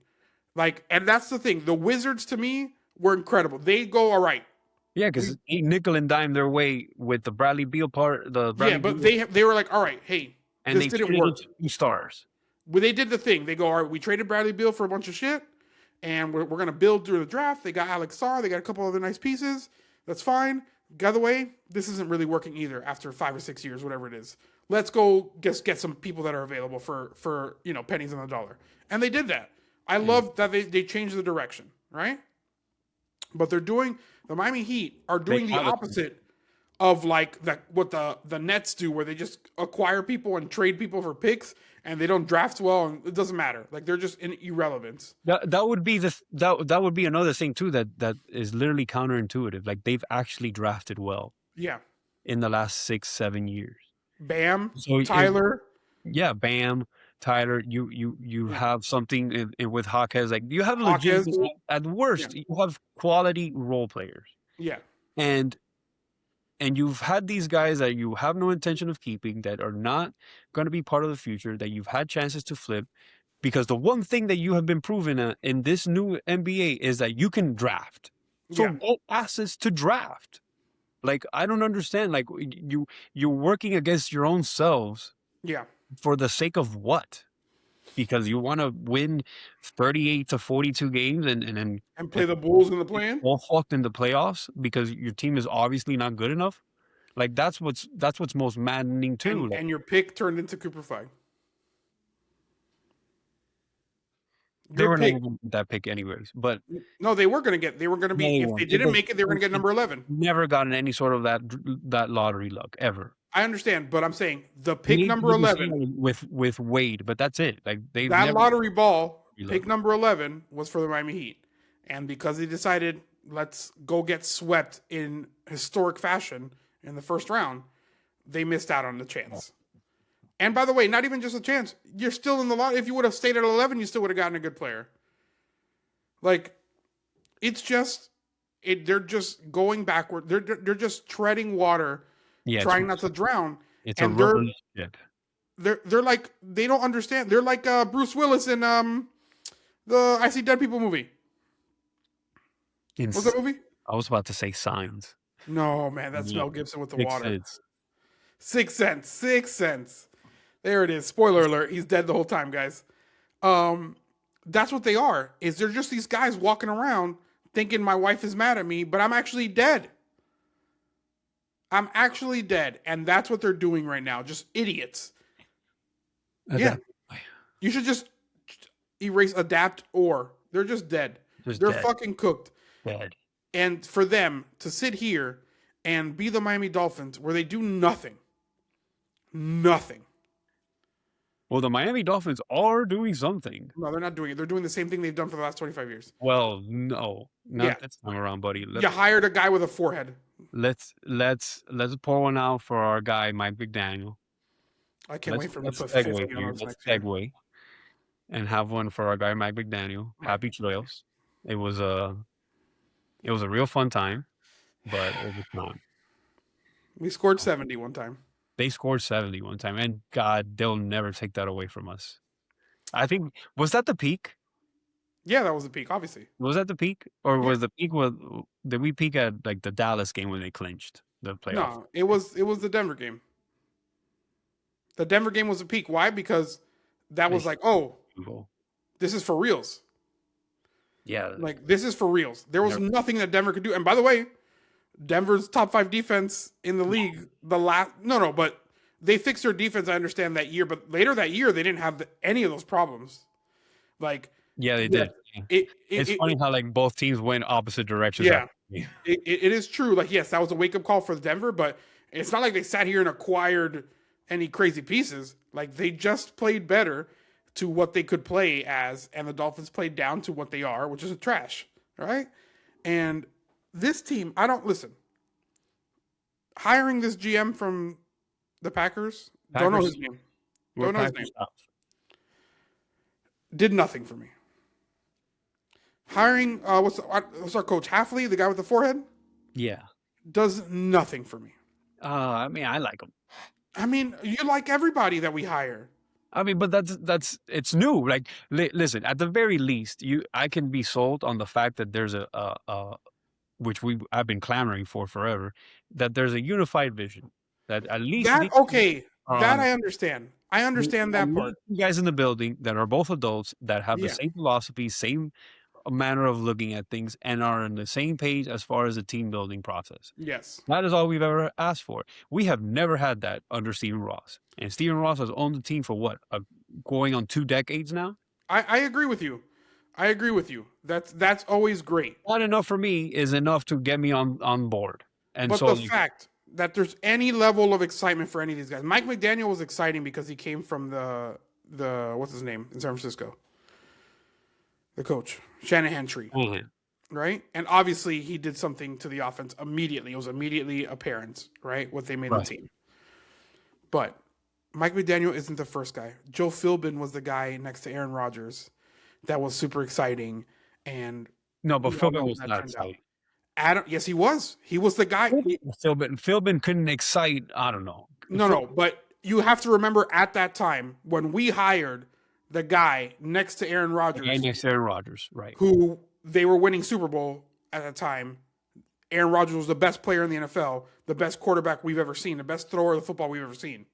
Like, and that's the thing. The Wizards, to me, were incredible. They go, all right. Yeah, because they nickel and dime their way with the Bradley Beal part. But they were like, all right, hey, and this didn't work. 2 stars. Well, they did the thing. They go, all right, we traded Bradley Beal for a bunch of shit, and we're going to build through the draft. They got Alex Sarr. They got a couple other nice pieces. That's fine. By the way, this isn't really working either after 5 or 6 years, whatever it is. Let's go get some people that are available for pennies on the dollar. And they did that. I love that they changed the direction, right? But the Miami Heat are doing the opposite of like what the Nets do, where they just acquire people and trade people for picks, and they don't draft well, and it doesn't matter. Like, they're just in irrelevance. That would be that would be another thing too that is literally counterintuitive. Like, they've actually drafted well. Yeah. In the last 6-7 years. Bam, Tyler. Bam, Tyler. You have something with Jaquez. Like, you have legitimate, at worst, you have quality role players. Yeah. And and you've had these guys that you have no intention of keeping, that are not going to be part of the future, that you've had chances to flip, because the one thing that you have been proven in this new NBA is that you can draft. So Yeah. get assets to draft. Like, I don't understand. Like, you're working against your own selves Yeah. for the sake of what? Because you want to win 38 to 42 games and play the Bulls in the play-in? all fucked in the playoffs because your team is obviously not good enough. Like, that's what's most maddening too. And your pick turned into Cooper Flag. They were never going to get that pick anyways. But no, they were going to be, if they didn't make it, they were going to get number 11. Never gotten any sort of that lottery luck ever. I understand, but I'm saying the pick number 11 with Wade, but that's it. Like, that lottery ball, pick number 11 was for the Miami Heat. And because they decided, let's go get swept in historic fashion in the first round, they missed out on the chance. And by the way, not even just a chance. You're still in the lot. If you would have stayed at 11, you still would have gotten a good player. Like, it's just, they're just going backward. They're just treading water, trying not to drown. It's and a rubber ship. They're like, they don't understand. They're like Bruce Willis in the I See Dead People movie. What's that movie? I was about to say Signs. No, man, that's Mel Gibson with the water. Sixth Sense. Sixth Sense. There it is. Spoiler alert. He's dead the whole time, guys. That's what they are. Is they're just these guys walking around thinking my wife is mad at me, but I'm actually dead. I'm actually dead. And that's what they're doing right now. Just idiots. Yeah. You should just erase adapt or. They're just dead. They're dead. Fucking cooked. Dead. And for them to sit here and be the Miami Dolphins where they do nothing. Nothing. Well, the Miami Dolphins are doing something. No, they're not doing it. They're doing the same thing they've done for the last 25 years. Well, no. Not this time around, buddy. You hired a guy with a forehead. Let's pour one out for our guy, Mike McDaniel. I can't wait for him to put Let's segue and have one for our guy, Mike McDaniel. Happy trails. It was a real fun time, but it was not. We scored 70 one time. They scored 70 one time, and God, they'll never take that away from us. I think, was that the peak? Yeah, that was the peak, obviously. Was that the peak? Or was the peak, did we peak at like the Dallas game when they clinched the playoff? No, it was the Denver game. The Denver game was the peak. Why? Because that was like, oh, this is for reals. Yeah. Like, this is for reals. There was nothing that Denver could do. And by the way, Denver's top 5 defense in the league. But they fixed their defense. I understand that year, but later that year they didn't have any of those problems. Like, yeah, they did. It's funny how like both teams went opposite directions. Yeah, it is true. Like, yes, that was a wake up call for Denver, but it's not like they sat here and acquired any crazy pieces. Like, they just played better to what they could play as, and the Dolphins played down to what they are, which is a trash. Right, and this team, listen. Hiring this GM from the Packers, don't know his name. Don't know his name. Did nothing for me. Hiring, what's our coach? Halfley, the guy with the forehead? Yeah. Does nothing for me. I mean, I like him. I mean, you like everybody that we hire. I mean, but that's it's new. Like, listen, at the very least, I can be sold on the fact that there's which I've been clamoring for forever, that there's a unified vision. That at least that I understand. I understand that part. You guys in the building that are both adults that have the same philosophy, same manner of looking at things, and are on the same page as far as the team building process. Yes, that is all we've ever asked for. We have never had that under Stephen Ross, and Stephen Ross has owned the team for what, going on 2 decades now. I agree with you. I agree with you. That's always great. Not enough for me is enough to get me on board. And but the fact that there's any level of excitement for any of these guys. Mike McDaniel was exciting because he came from the what's his name in San Francisco? The coach, Shanahan tree. Mm-hmm. Right? And obviously he did something to the offense immediately. It was immediately apparent, right? What they made the team. But Mike McDaniel isn't the first guy. Joe Philbin was the guy next to Aaron Rodgers that was super exciting. And no, but Philbin was not exciting. Adam, yes, he was. He was the guy. Philbin couldn't excite. I don't know. No, but you have to remember at that time when we hired the guy next to Aaron Rodgers, Right? who they were winning Super Bowl at the time. Aaron Rodgers was the best player in the NFL, the best quarterback we've ever seen, the best thrower of the football we've ever seen.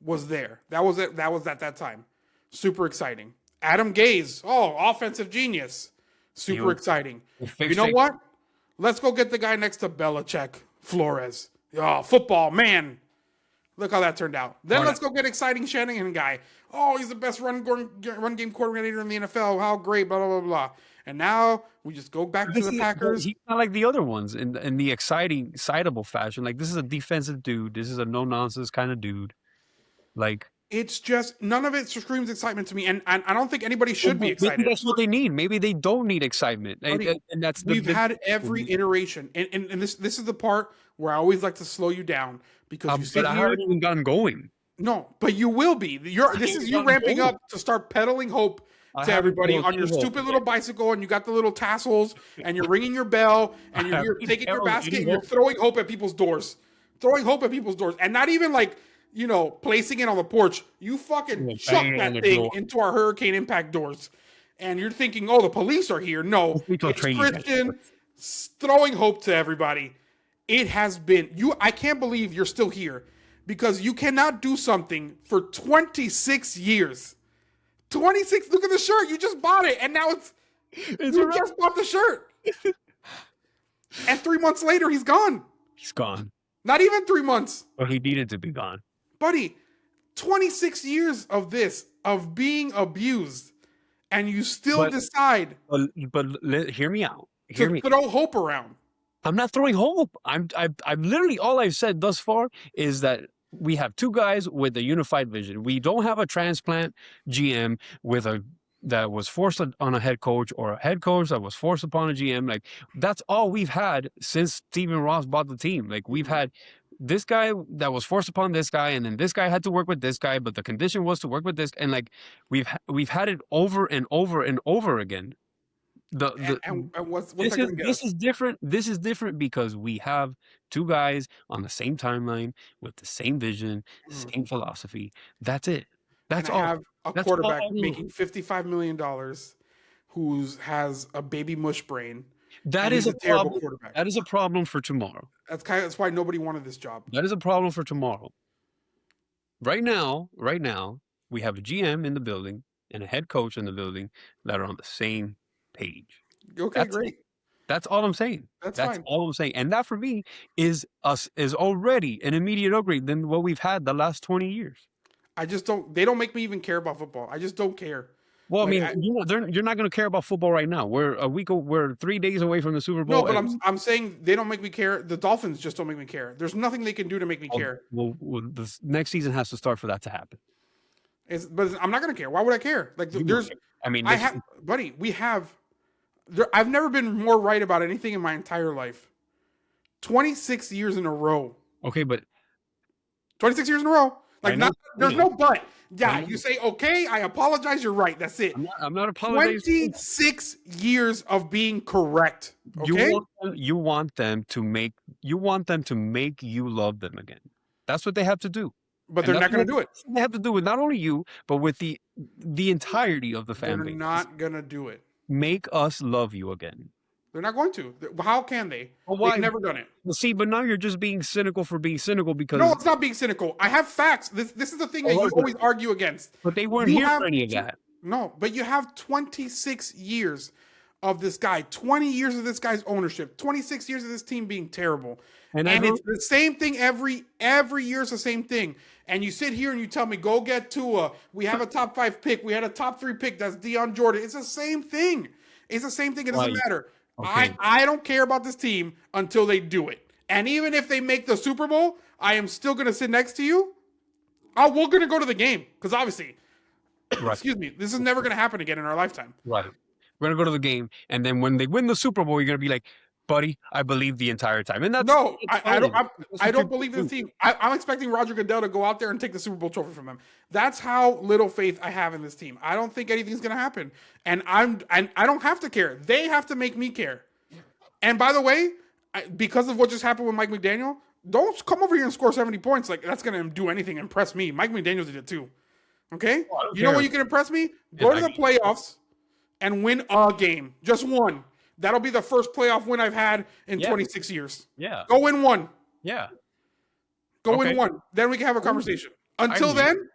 Was there? That was it. That was at that time. Super exciting. Adam Gase, offensive genius. Super exciting. You know what? Let's go get the guy next to Belichick, Flores. Oh, football, man. Look how that turned out. Then let's go get exciting Shanahan guy. Oh, he's the best run game coordinator in the NFL. How great, blah, blah, blah, blah. And now we just go back to the Packers. He's not like the other ones in the exciting, excitable fashion. Like, this is a defensive dude. This is a no-nonsense kind of dude. Like, it's just, none of it screams excitement to me. And I don't think anybody should be excited. Maybe that's what they need. Maybe they don't need excitement. And that's we've had every iteration. And this is the part where I always like to slow you down because you sit but I here. haven't even gotten going. No, but you will be. This is you ramping up to start peddling hope to everybody on your stupid little bicycle, and you got the little tassels, and you're ringing your bell, and you're taking your basket, and you're throwing hope at people's doors. And not even like, placing it on the porch. You fucking chuck that thing into our hurricane impact doors. And you're thinking, oh, the police are here. No, it's Christian throwing hope to everybody. It has been, I can't believe you're still here because you cannot do something for 26 years. 26, look at the shirt. You just bought it. And now you just bought the shirt. And 3 months later, he's gone. He's gone. Not even 3 months. But he needed to be gone. Buddy, 26 years of this, of being abused, and you still decide. But hear me out. Throw hope around. I'm not throwing hope. I'm literally, all I've said thus far is that we have two guys with a unified vision. We don't have a transplant GM that was forced on a head coach, or a head coach that was forced upon a GM. Like, that's all we've had since Stephen Ross bought the team. Like, we've had this guy that was forced upon this guy, and then this guy had to work with this guy, but the condition was to work with this. And like, we've had it over and over and over again. This is different. This is different because we have two guys on the same timeline with the same vision, same philosophy. That's it. That's all. I have a quarterback making $55 million who has a baby mush brain. That is a terrible quarterback. That is a problem for tomorrow. That's why nobody wanted this job. That is a problem for tomorrow. Right now, we have a GM in the building and a head coach in the building that are on the same page. Okay, great. That's all I'm saying. That's fine. All I'm saying. And that for me is already an immediate upgrade than what we've had the last 20 years. They don't make me even care about football. I just don't care. Well, like, you're not going to care about football right now. We're 3 days away from the Super Bowl. No, but I'm saying they don't make me care. The Dolphins just don't make me care. There's nothing they can do to make me care. Well, the next season has to start for that to happen. But I'm not going to care. Why would I care? Like, I've never been more right about anything in my entire life. 26 years in a row. Okay, but 26 years in a row. Like, there's no but. Yeah, you say, okay, I apologize, you're right. That's it. I'm not apologizing. 26 years of being correct. Okay? You want them to make you love them again. That's what they have to do. But they're not going to do it. They have to do with not only you, but with the entirety of the fan base. They're not going to do it. Make us love you again. They're not going to. How can they? Well, why? They've never done it. Well, see, but now you're just being cynical for being cynical because... No, it's not being cynical. I have facts. This is the thing that you always argue against. But they weren't here for any of that. No, but you have 26 years of this guy, 20 years of this guy's ownership, 26 years of this team being terrible. And it's the same thing every year is the same thing. And you sit here and you tell me, go get Tua. We have a top 5 pick. We had a top 3 pick. That's Deion Jordan. It's the same thing. It doesn't matter. Okay. I don't care about this team until they do it. And even if they make the Super Bowl, I am still going to sit next to you. We're going to go to the game because obviously, excuse me, this is never going to happen again in our lifetime. Right. We're going to go to the game. And then when they win the Super Bowl, you're going to be like, buddy, I believe the entire time. And that's I don't believe this team. I'm expecting Roger Goodell to go out there and take the Super Bowl trophy from them. That's how little faith I have in this team. I don't think anything's going to happen. And I don't have to care. They have to make me care. And by the way, because of what just happened with Mike McDaniel, don't come over here and score 70 points. Like, that's going to do anything. Impress me. Mike McDaniel did it too. Okay? You know what you can impress me? Go to the playoffs and win a game. Just one. That'll be the first playoff win I've had in 26 years. Yeah. Go win one. Yeah. Go win one. Then we can have a conversation. Until then,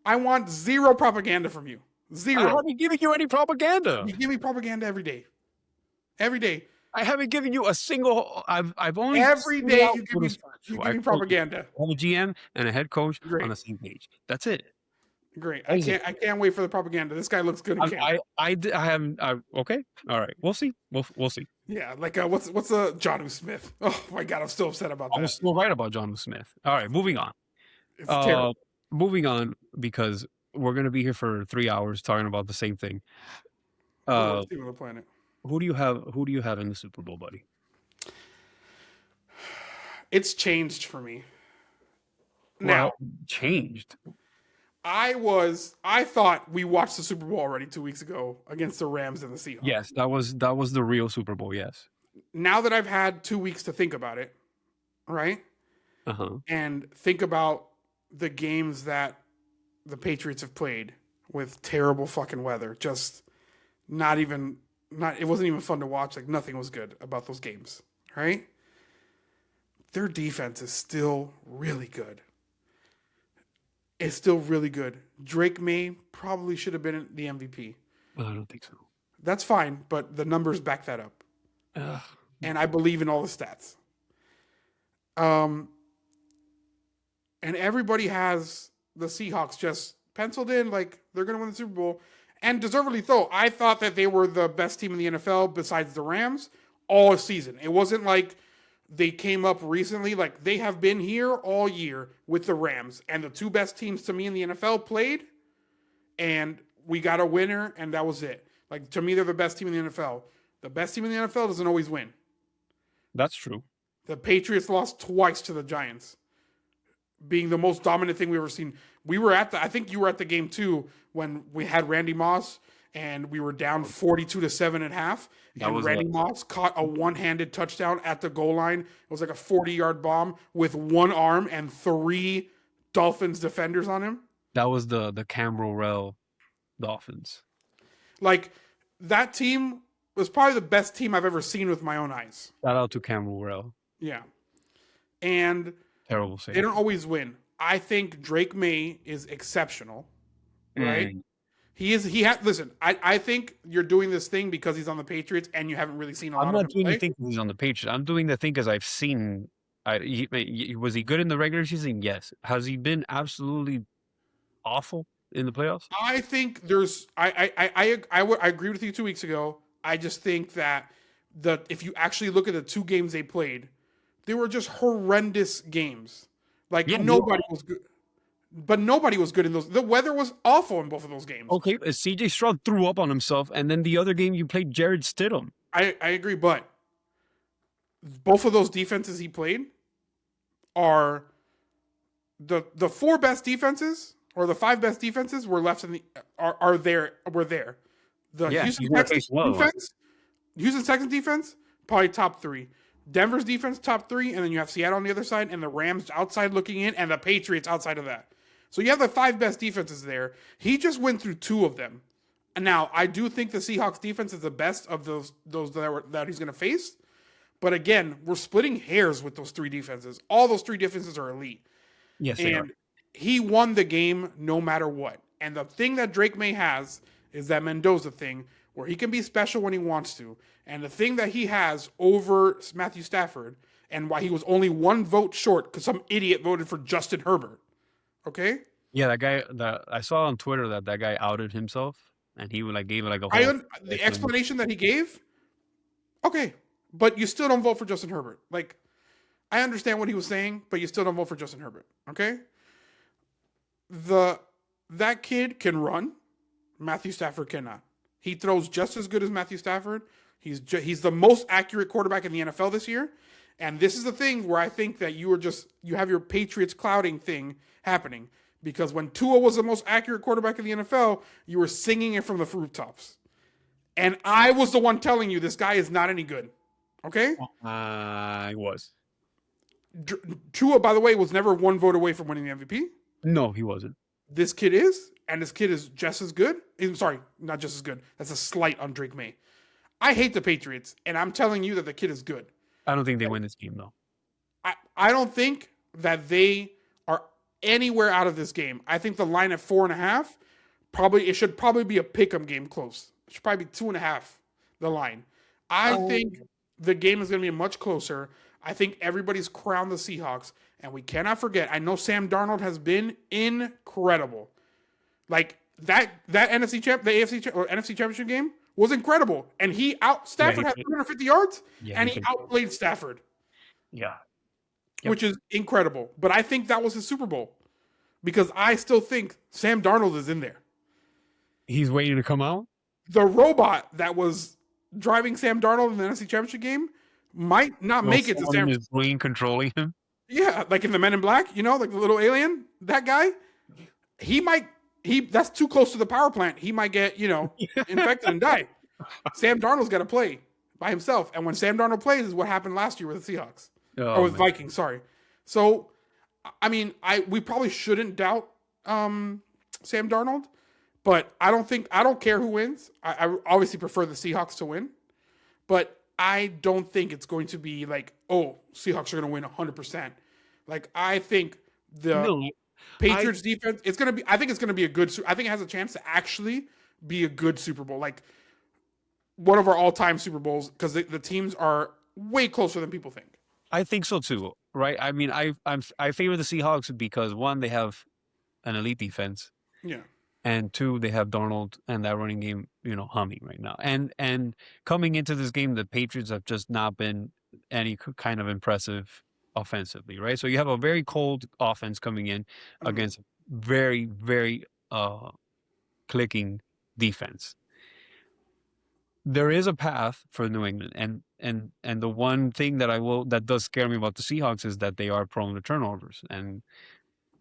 I want zero propaganda from you. Zero. I haven't given you any propaganda. You give me propaganda every day. Every day. I haven't given you a single. I've only every day you give me propaganda. I have a GM and a head coach on the same page. That's it. Great. I can't wait for the propaganda. This guy looks good in camp. I haven't. Okay. All right. We'll see. We'll see. Yeah. Like what's John Smith? Oh my God, I'm still upset about that. I'm still right about John Smith. All right. Moving on. It's terrible. Moving on because we're gonna be here for 3 hours talking about the same thing. Worst team on the planet. Who do you have in the Super Bowl, buddy? It's changed for me. Now, changed. I thought we watched the Super Bowl already 2 weeks ago against the Rams and the Seahawks. Yes, that was the real Super Bowl. Yes. Now that I've had 2 weeks to think about it, right? And think about the games that the Patriots have played with terrible fucking weather. Just it wasn't even fun to watch. Like, nothing was good about those games, right? Their defense is still really good. It's still really good. Drake May probably should have been the MVP. Well, I don't think so. That's fine, but the numbers back that up. And I believe in all the stats. And everybody has the Seahawks just penciled in like they're going to win the Super Bowl. And deservedly so. I thought that they were the best team in the NFL besides the Rams all season. It wasn't like they came up recently. Like, they have been here all year with the Rams. And the two best teams to me in the NFL played. And we got a winner, and that was it. Like, to me, they're the best team in the NFL. The best team in the NFL doesn't always win. That's true. The Patriots lost twice to the Giants, being the most dominant thing we've ever seen. I think you were at the game too when we had Randy Moss and we were down 42-7 at half. And Randy Moss caught a one-handed touchdown at the goal line. It was like a 40-yard bomb with one arm and 3 Dolphins defenders on him. That was the Cam Rowell Dolphins. Like, that team was probably the best team I've ever seen with my own eyes. Shout out to Cam Rowell. Yeah. And terrible save. They don't always win. I think Drake May is exceptional, right? Listen, I think you're doing this thing because he's on the Patriots and you haven't really seen a lot of him. I'm not doing the thing because he's on the Patriots. I'm doing the thing because I've seen. Was he good in the regular season? Yes. Has he been absolutely awful in the playoffs? I think there's. I agree with you 2 weeks ago. I just think that if you actually look at the 2 games they played, they were just horrendous games. Like, nobody was good. But nobody was good in those. The weather was awful in both of those games. Okay, CJ Stroud threw up on himself, and then the other game you played Jared Stidham. I agree, but both of those defenses he played are the 4 best defenses or the 5 best defenses were left in the were there. The Houston Texans defense probably top 3. Denver's defense top 3, and then you have Seattle on the other side, and the Rams outside looking in, and the Patriots outside of that. So you have the 5 best defenses there. He just went through 2 of them. And now, I do think the Seahawks defense is the best of those that he's going to face. But again, we're splitting hairs with those 3 defenses. All those 3 defenses are elite. Yes, they are. He won the game no matter what. And the thing that Drake May has is that Mendoza thing, where he can be special when he wants to. And the thing that he has over Matthew Stafford, and why he was only 1 vote short, because some idiot voted for Justin Herbert. Okay? Yeah, that guy, I saw on Twitter that guy outed himself, and he gave a whole... The explanation that he gave, okay, but you still don't vote for Justin Herbert. Like, I understand what he was saying, but you still don't vote for Justin Herbert. Okay? That kid can run. Matthew Stafford cannot. He throws just as good as Matthew Stafford. He's the most accurate quarterback in the NFL this year. And this is the thing where I think that you have your Patriots clouding thing happening. Because when Tua was the most accurate quarterback in the NFL, you were singing it from the rooftops. And I was the one telling you this guy is not any good. Okay? He was. Tua, by the way, was never one vote away from winning the MVP. No, he wasn't. This kid is, and this kid is just as good. Sorry, not just as good. That's a slight on Drake May. I hate the Patriots, and I'm telling you that the kid is good. I don't think they win this game, though. I don't think that they are anywhere out of this game. I think the line at 4.5, it should probably be a pick'em game close. It should probably be 2.5, the line. I think the game is going to be much closer. I think everybody's crowned the Seahawks, and we cannot forget. I know Sam Darnold has been incredible. Like that NFC Championship game was incredible, and Stafford had 250 yards, and he outplayed Stafford. Yeah, which is incredible. But I think that was his Super Bowl because I still think Sam Darnold is in there. He's waiting to come out. The robot that was driving Sam Darnold in the NFC Championship game might not make it to Sam. His brain controlling him. Yeah, like in the Men in Black, like the little alien. That guy, that's too close to the power plant. He might get infected and die. Sam Darnold's got to play by himself, and when Sam Darnold plays, is what happened last year with the Seahawks or with Vikings. Sorry. So, I mean, we probably shouldn't doubt Sam Darnold. But I don't care who wins. I obviously prefer the Seahawks to win. But I don't think it's going to be like, Seahawks are going to win 100%. Like, I think Patriots defense, I think it's going to be I think it has a chance to actually be a good Super Bowl. Like, one of our all-time Super Bowls, because the teams are way closer than people think. I think so too, right? I mean, I favor the Seahawks because, one, they have an elite defense. Yeah. And two, they have Darnold and that running game, humming right now. And coming into this game, the Patriots have just not been any kind of impressive offensively, right? So you have a very cold offense coming in against very, very clicking defense. There is a path for New England, and the one thing that does scare me about the Seahawks is that they are prone to turnovers, and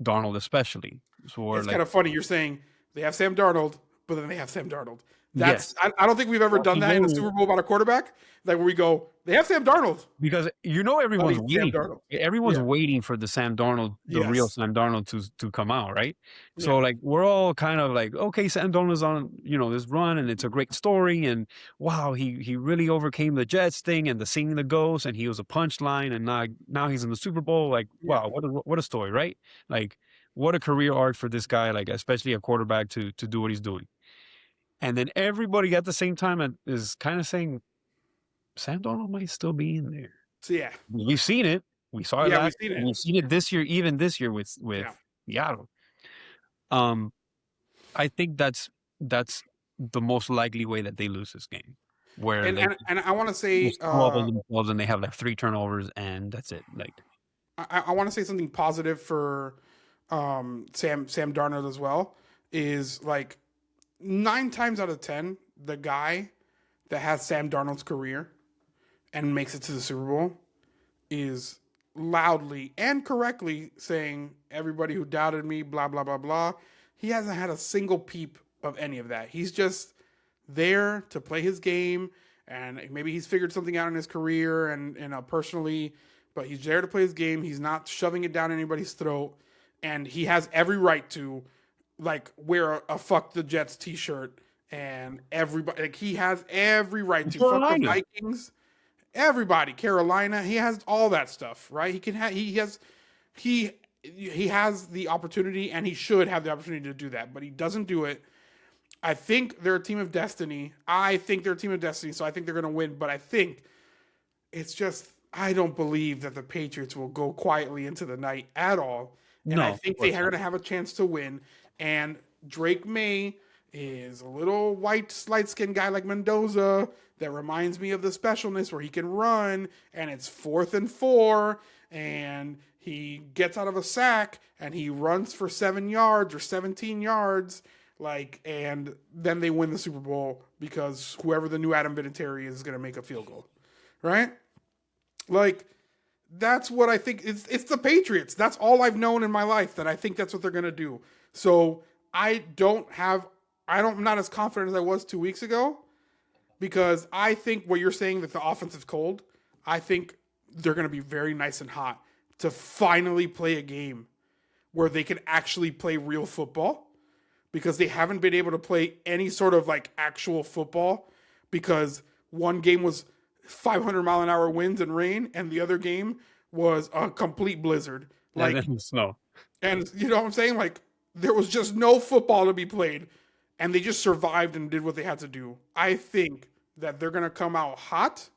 Darnold especially. So it's kind of funny you're saying they have Sam Darnold, but then they have Sam Darnold. I don't think we've ever done that in the Super Bowl about a quarterback. Like where we go, they have Sam Darnold. Because everyone's waiting. Everyone's waiting for the Sam Darnold, the real Sam Darnold to come out, right? Yeah. So like we're all kind of like, okay, Sam Darnold's on, this run and it's a great story and wow, he really overcame the Jets thing and the singing the ghost and he was a punchline and now he's in the Super Bowl. Like, wow, what a story, right? Like what a career arc for this guy, like especially a quarterback to do what he's doing. And then everybody at the same time is kind of saying, Sam Darnold might still be in there. So yeah, we've seen it. We saw it last year. We've seen it this year, even this year with Seattle. I think that's the most likely way that they lose this game. Where and I want to say themselves and they have like 3 turnovers and that's it. Like I want to say something positive for Sam Darnold as well is like 9 times out of 10 the guy that has Sam Darnold's career and makes it to the Super Bowl is loudly and correctly saying everybody who doubted me, blah, blah, blah, blah. He hasn't had a single peep of any of that. He's just there to play his game and maybe he's figured something out in his career and personally, but he's there to play his game. He's not shoving it down anybody's throat and he has every right to like wear a fuck the Jets t-shirt and everybody, like he has every right to fuck the Vikings, everybody, Carolina. He has all that stuff, right? He has the opportunity, and he should have the opportunity to do that, but he doesn't do it. I think they're a team of destiny. So I think they're going to win. But I think it's just I don't believe that the Patriots will go quietly into the night at all, and I think they are going to have a chance to win. And Drake May is a little white, light-skinned guy like Mendoza that reminds me of the specialness where he can run, and it's 4th and 4, and he gets out of a sack, and he runs for 7 yards or 17 yards, and then they win the Super Bowl because whoever the new Adam Vinatieri is going to make a field goal, right? Like, that's what I think. It's the Patriots. That's all I've known in my life, that I think that's what they're going to do. So I'm not as confident as I was 2 weeks ago because I think what you're saying that the offense is cold. I think they're going to be very nice and hot to finally play a game where they can actually play real football, because they haven't been able to play any sort of like actual football, because one game was 500-mile-an-hour winds and rain, and the other game was a complete blizzard. And Like, then snow. and you know what I'm saying? Like, there was just no football to be played, and they just survived and did what they had to do. I think that they're going to come out hot,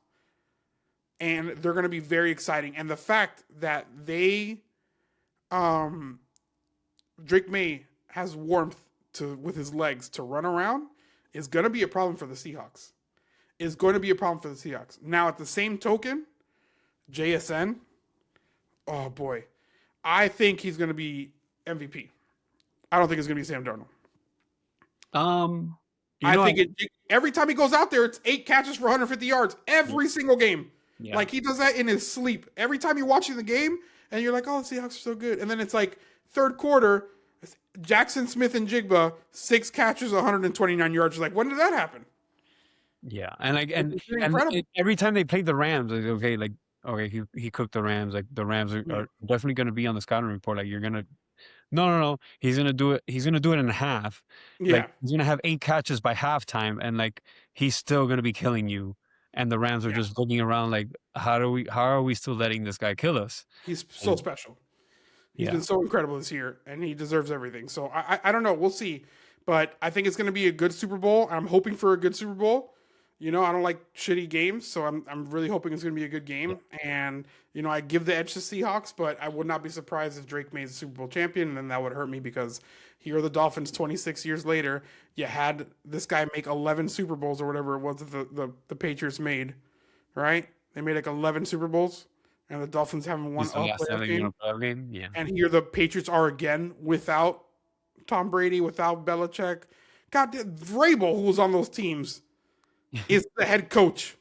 and they're going to be very exciting. And the fact that Drake May has warmth with his legs to run around is going to be a problem for the Seahawks. Is going to be a problem for the Seahawks. Now, at the same token, JSN, oh boy, I think he's going to be MVP. I don't think it's going to be Sam Darnold. Every time he goes out there, it's 8 catches for 150 yards every single game. Yeah. Like, he does that in his sleep. Every time you're watching the game, and you're like, oh, the Seahawks are so good. And then it's like third quarter, Jackson Smith and Jigba, 6 catches, 129 yards. You're like, when did that happen? Yeah, and every time they played the Rams, he cooked the Rams. Like, the Rams are definitely going to be on the scouting report. Like, you're gonna, no, he's gonna do it. He's gonna do it in half. Yeah, like, he's gonna have 8 catches by halftime, and like, he's still gonna be killing you. And the Rams are just looking around like, how are we still letting this guy kill us? He's so special. He's been so incredible this year, and he deserves everything. So I don't know. We'll see. But I think it's going to be a good Super Bowl. I'm hoping for a good Super Bowl. You know, I don't like shitty games, so I'm really hoping it's going to be a good game. Yeah. And, you know, I give the edge to Seahawks, but I would not be surprised if Drake made the Super Bowl champion, and then that would hurt me, because here are the Dolphins 26 years later. You had this guy make 11 Super Bowls or whatever it was that the Patriots made, right? They made like 11 Super Bowls, and the Dolphins haven't won a playoff game. Yeah. And here the Patriots are again without Tom Brady, without Belichick. God, Vrabel, who was on those teams, is the head coach.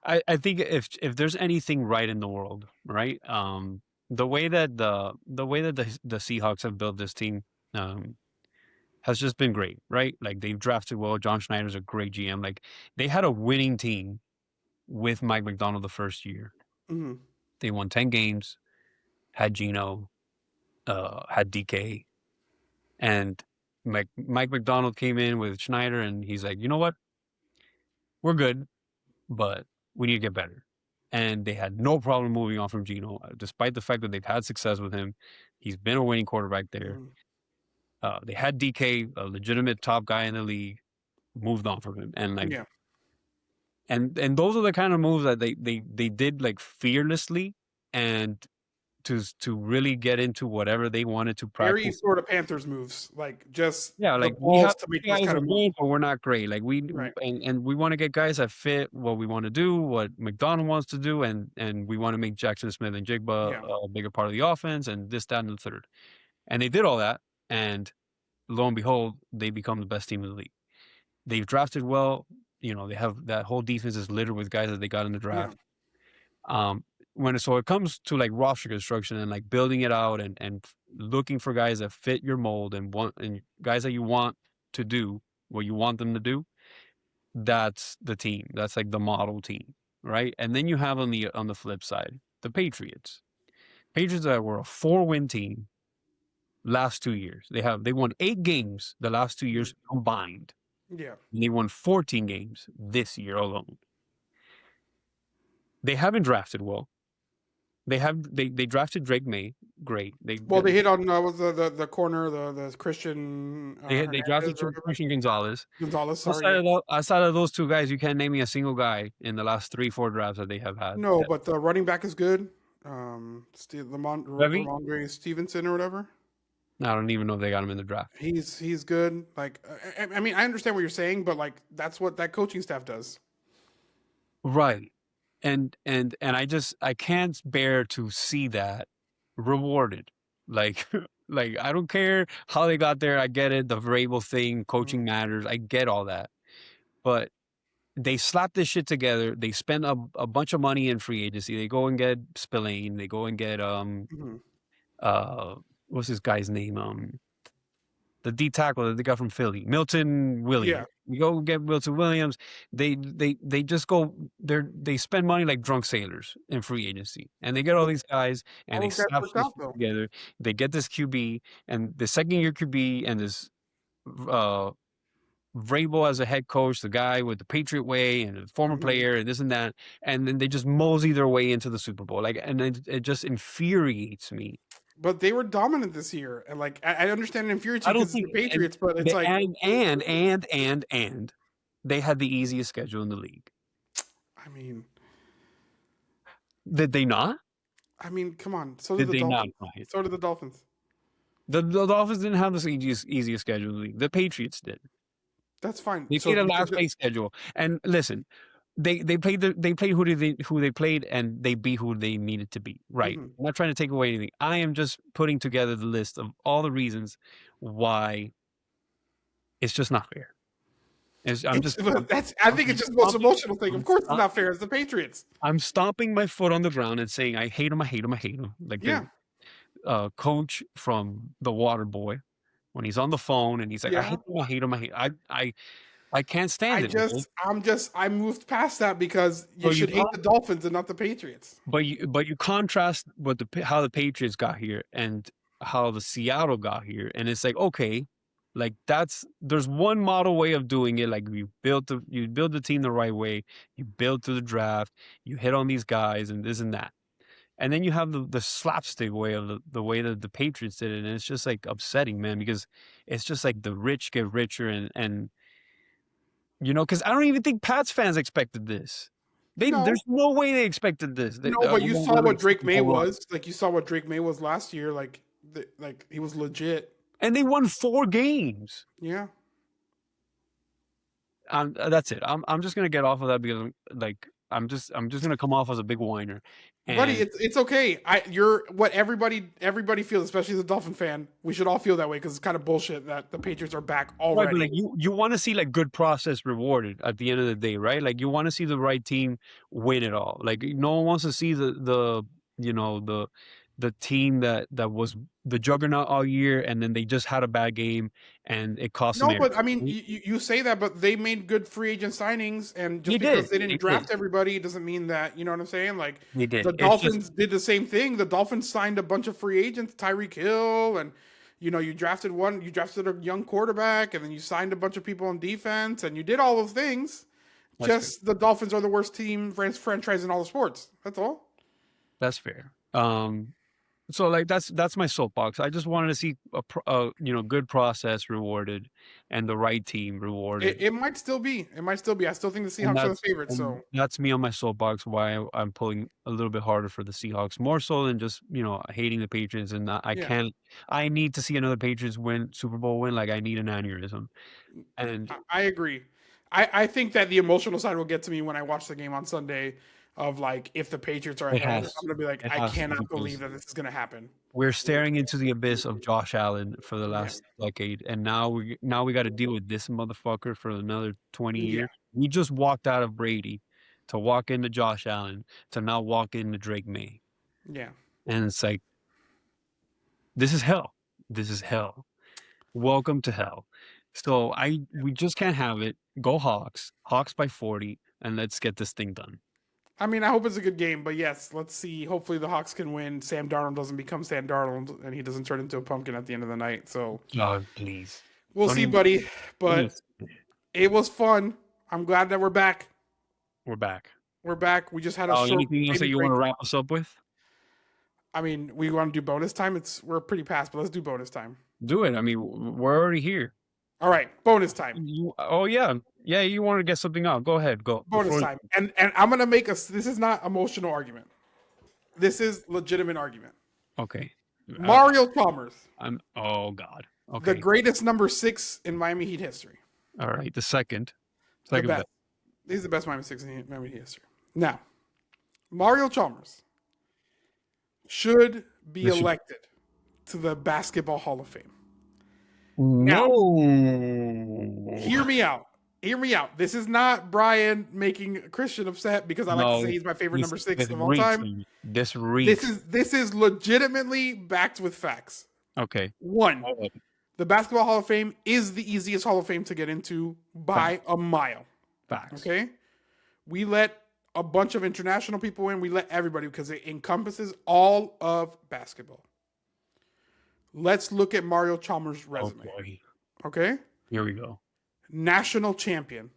I think if there's anything right in the world, right? The way that the Seahawks have built this team has just been great, right? Like, they've drafted well. John Schneider's a great GM. Like, they had a winning team with Mike McDonald the first year. Mm-hmm. They won 10 games, had Geno, had DK, and Mike McDonald came in with Schneider, and he's like, you know what? We're good, but we need to get better. And they had no problem moving on from Geno, despite the fact that they've had success with him. He's been a winning quarterback there. Mm-hmm. They had DK, a legitimate top guy in the league, moved on from him. And like, and those are the kind of moves that they did, like, fearlessly, and to really get into whatever they wanted to practice. Very sort of Panthers moves, like, just like, we have to make guys kind of good, but we're not great. Like, and we want to get guys that fit what we want to do, what McDonald wants to do, and we want to make Jackson Smith and Jigba a bigger part of the offense, and this, that, and the third. And they did all that, and lo and behold, they become the best team in the league. They've drafted well. You know, they have that whole defense is littered with guys that they got in the draft. So it comes to like roster construction and like building it out and looking for guys that fit your mold and guys that you want to do what you want them to do, that's the team. That's like the model team, right? And then you have on the flip side the Patriots. Patriots that were a 4-win team last 2 years. They won 8 games the last 2 years combined. Yeah. And they won 14 games this year alone. They haven't drafted well. They drafted Drake May. Great. They hit on the corner, the Christian. They drafted Christian Gonzalez. Sorry. Outside of those 2 guys, you can't name me a single guy in the last 3-4 drafts that they have had. No, but the running back is good. Ramondre Stevenson or whatever. I don't even know if they got him in the draft. He's good. Like, I mean, I understand what you're saying, but like, that's what that coaching staff does. Right. And I can't bear to see that rewarded. Like, I don't care how they got there. I get it. The Vrabel thing, coaching matters. I get all that. But they slap this shit together. They spend a bunch of money in free agency. They go and get Spillane. They go and get what's this guy's name? the D tackle that they got from Philly, Milton Williams. Yeah. You go get Milton Williams. They just go. They spend money like drunk sailors in free agency, and they get all these guys and All they those guys slap worked this out though. together. They get this QB and the second year QB and this Vrabel as a head coach, the guy with the Patriot way and a former player and this and that, and then they just mosey their way into the Super Bowl. Like, and it just infuriates me. But they were dominant this year, and like I understand it infuriates you I don't because it's think the Patriots, but it's like and they had the easiest schedule in the league. I mean, Did they not? I mean, come on. So Did did the they not, Dolphins. Brian? So did the Dolphins. The Dolphins didn't have the easiest schedule in the league. The Patriots did. That's fine. They played a last place schedule. And listen, they played who they played and they beat who they needed to beat. Right. I'm not trying to take away anything. I am just putting together the list of all the reasons why it's just not fair. I think it's just the most emotional thing. Of course it's not fair. It's the Patriots. I'm stomping my foot on the ground and saying I hate him, I hate him, I hate him. Like the coach from The Water Boy when he's on the phone and he's like, I hate him, I hate him, I can't stand it. I moved past that because you should hate the Dolphins and not the Patriots. But you contrast what how the Patriots got here and how the Seattle got here, and it's like, okay, like there's one model way of doing it. Like you build the team the right way, you build through the draft, you hit on these guys and this and that. And then you have the slapstick way of the way that the Patriots did it, and it's just like upsetting, man, because it's just like the rich get richer and you know, because I don't even think Pats fans expected this. There's no way they expected this. But you saw what Drake May was. Like you saw what Drake May was last year. Like he was legit. And they won 4 games. Yeah. That's it. I'm just gonna get off of that because like I'm just gonna come off as a big whiner. Buddy, it's okay. You're what everybody feels, especially as a Dolphin fan. We should all feel that way because it's kind of bullshit that the Patriots are back already. Right, but like you want to see like good process rewarded at the end of the day, right? Like you want to see the right team win it all. Like no one wants to see the team that was the juggernaut all year and then they just had a bad game and it cost them. No, but I mean, you say that, but they made good free agent signings, and just because they didn't draft everybody doesn't mean that, you know what I'm saying? Like they did. The Dolphins did the same thing. The Dolphins signed a bunch of free agents, Tyreek Hill, and you drafted a young quarterback, and then you signed a bunch of people on defense, and you did all those things. That's fair. The Dolphins are the worst team franchise in all the sports. That's all. That's fair. So like that's my soapbox. I just wanted to see a good process rewarded and the right team rewarded. It might still be. I still think the Seahawks are the favorites. So that's me on my soapbox. Why I'm pulling a little bit harder for the Seahawks, more so than just hating the Patriots. And I need to see another Patriots Super Bowl win. Like I need an aneurysm. And I agree. I think that the emotional side will get to me when I watch the game on Sunday. Of like, if the Patriots are ahead, I'm gonna be like, I cannot believe that this is gonna happen. We're staring into the abyss of Josh Allen for the last decade, and now we got to deal with this motherfucker for another 20 years. We just walked out of Brady to walk into Josh Allen to now walk into Drake May. Yeah, and it's like, this is hell. This is hell. Welcome to hell. So we just can't have it. Go Hawks. Hawks by 40, and let's get this thing done. I mean, I hope it's a good game, but yes, let's see. Hopefully the Hawks can win. Sam Darnold doesn't become Sam Darnold, and he doesn't turn into a pumpkin at the end of the night. So, oh, please. We'll see, buddy. But it was fun. I'm glad that we're back. We're back. We just had a short. Anything else that you want to wrap us up with? I mean, we want to do bonus time. We're pretty past, but let's do bonus time. Do it. I mean, we're already here. All right, bonus time. You want to get something out. Go ahead. Go. Bonus time. And I'm going to make this is not emotional argument. This is legitimate argument. Okay. Mario Chalmers. Oh, God. Okay. The greatest number 6 in Miami Heat history. All right. The second best. He's the best Miami 6 in Miami Heat history. Now, Mario Chalmers should be elected to the Basketball Hall of Fame. No. Now, hear me out. This is not Brian making Christian upset because I like to say he's my favorite number 6 of all time. This is legitimately backed with facts. Okay. 1, The Basketball Hall of Fame is the easiest Hall of Fame to get into by a mile. Facts. Okay? We let a bunch of international people in. We let everybody because it encompasses all of basketball. Let's look at Mario Chalmers' resume. boy. Okay? Here we go. National champion.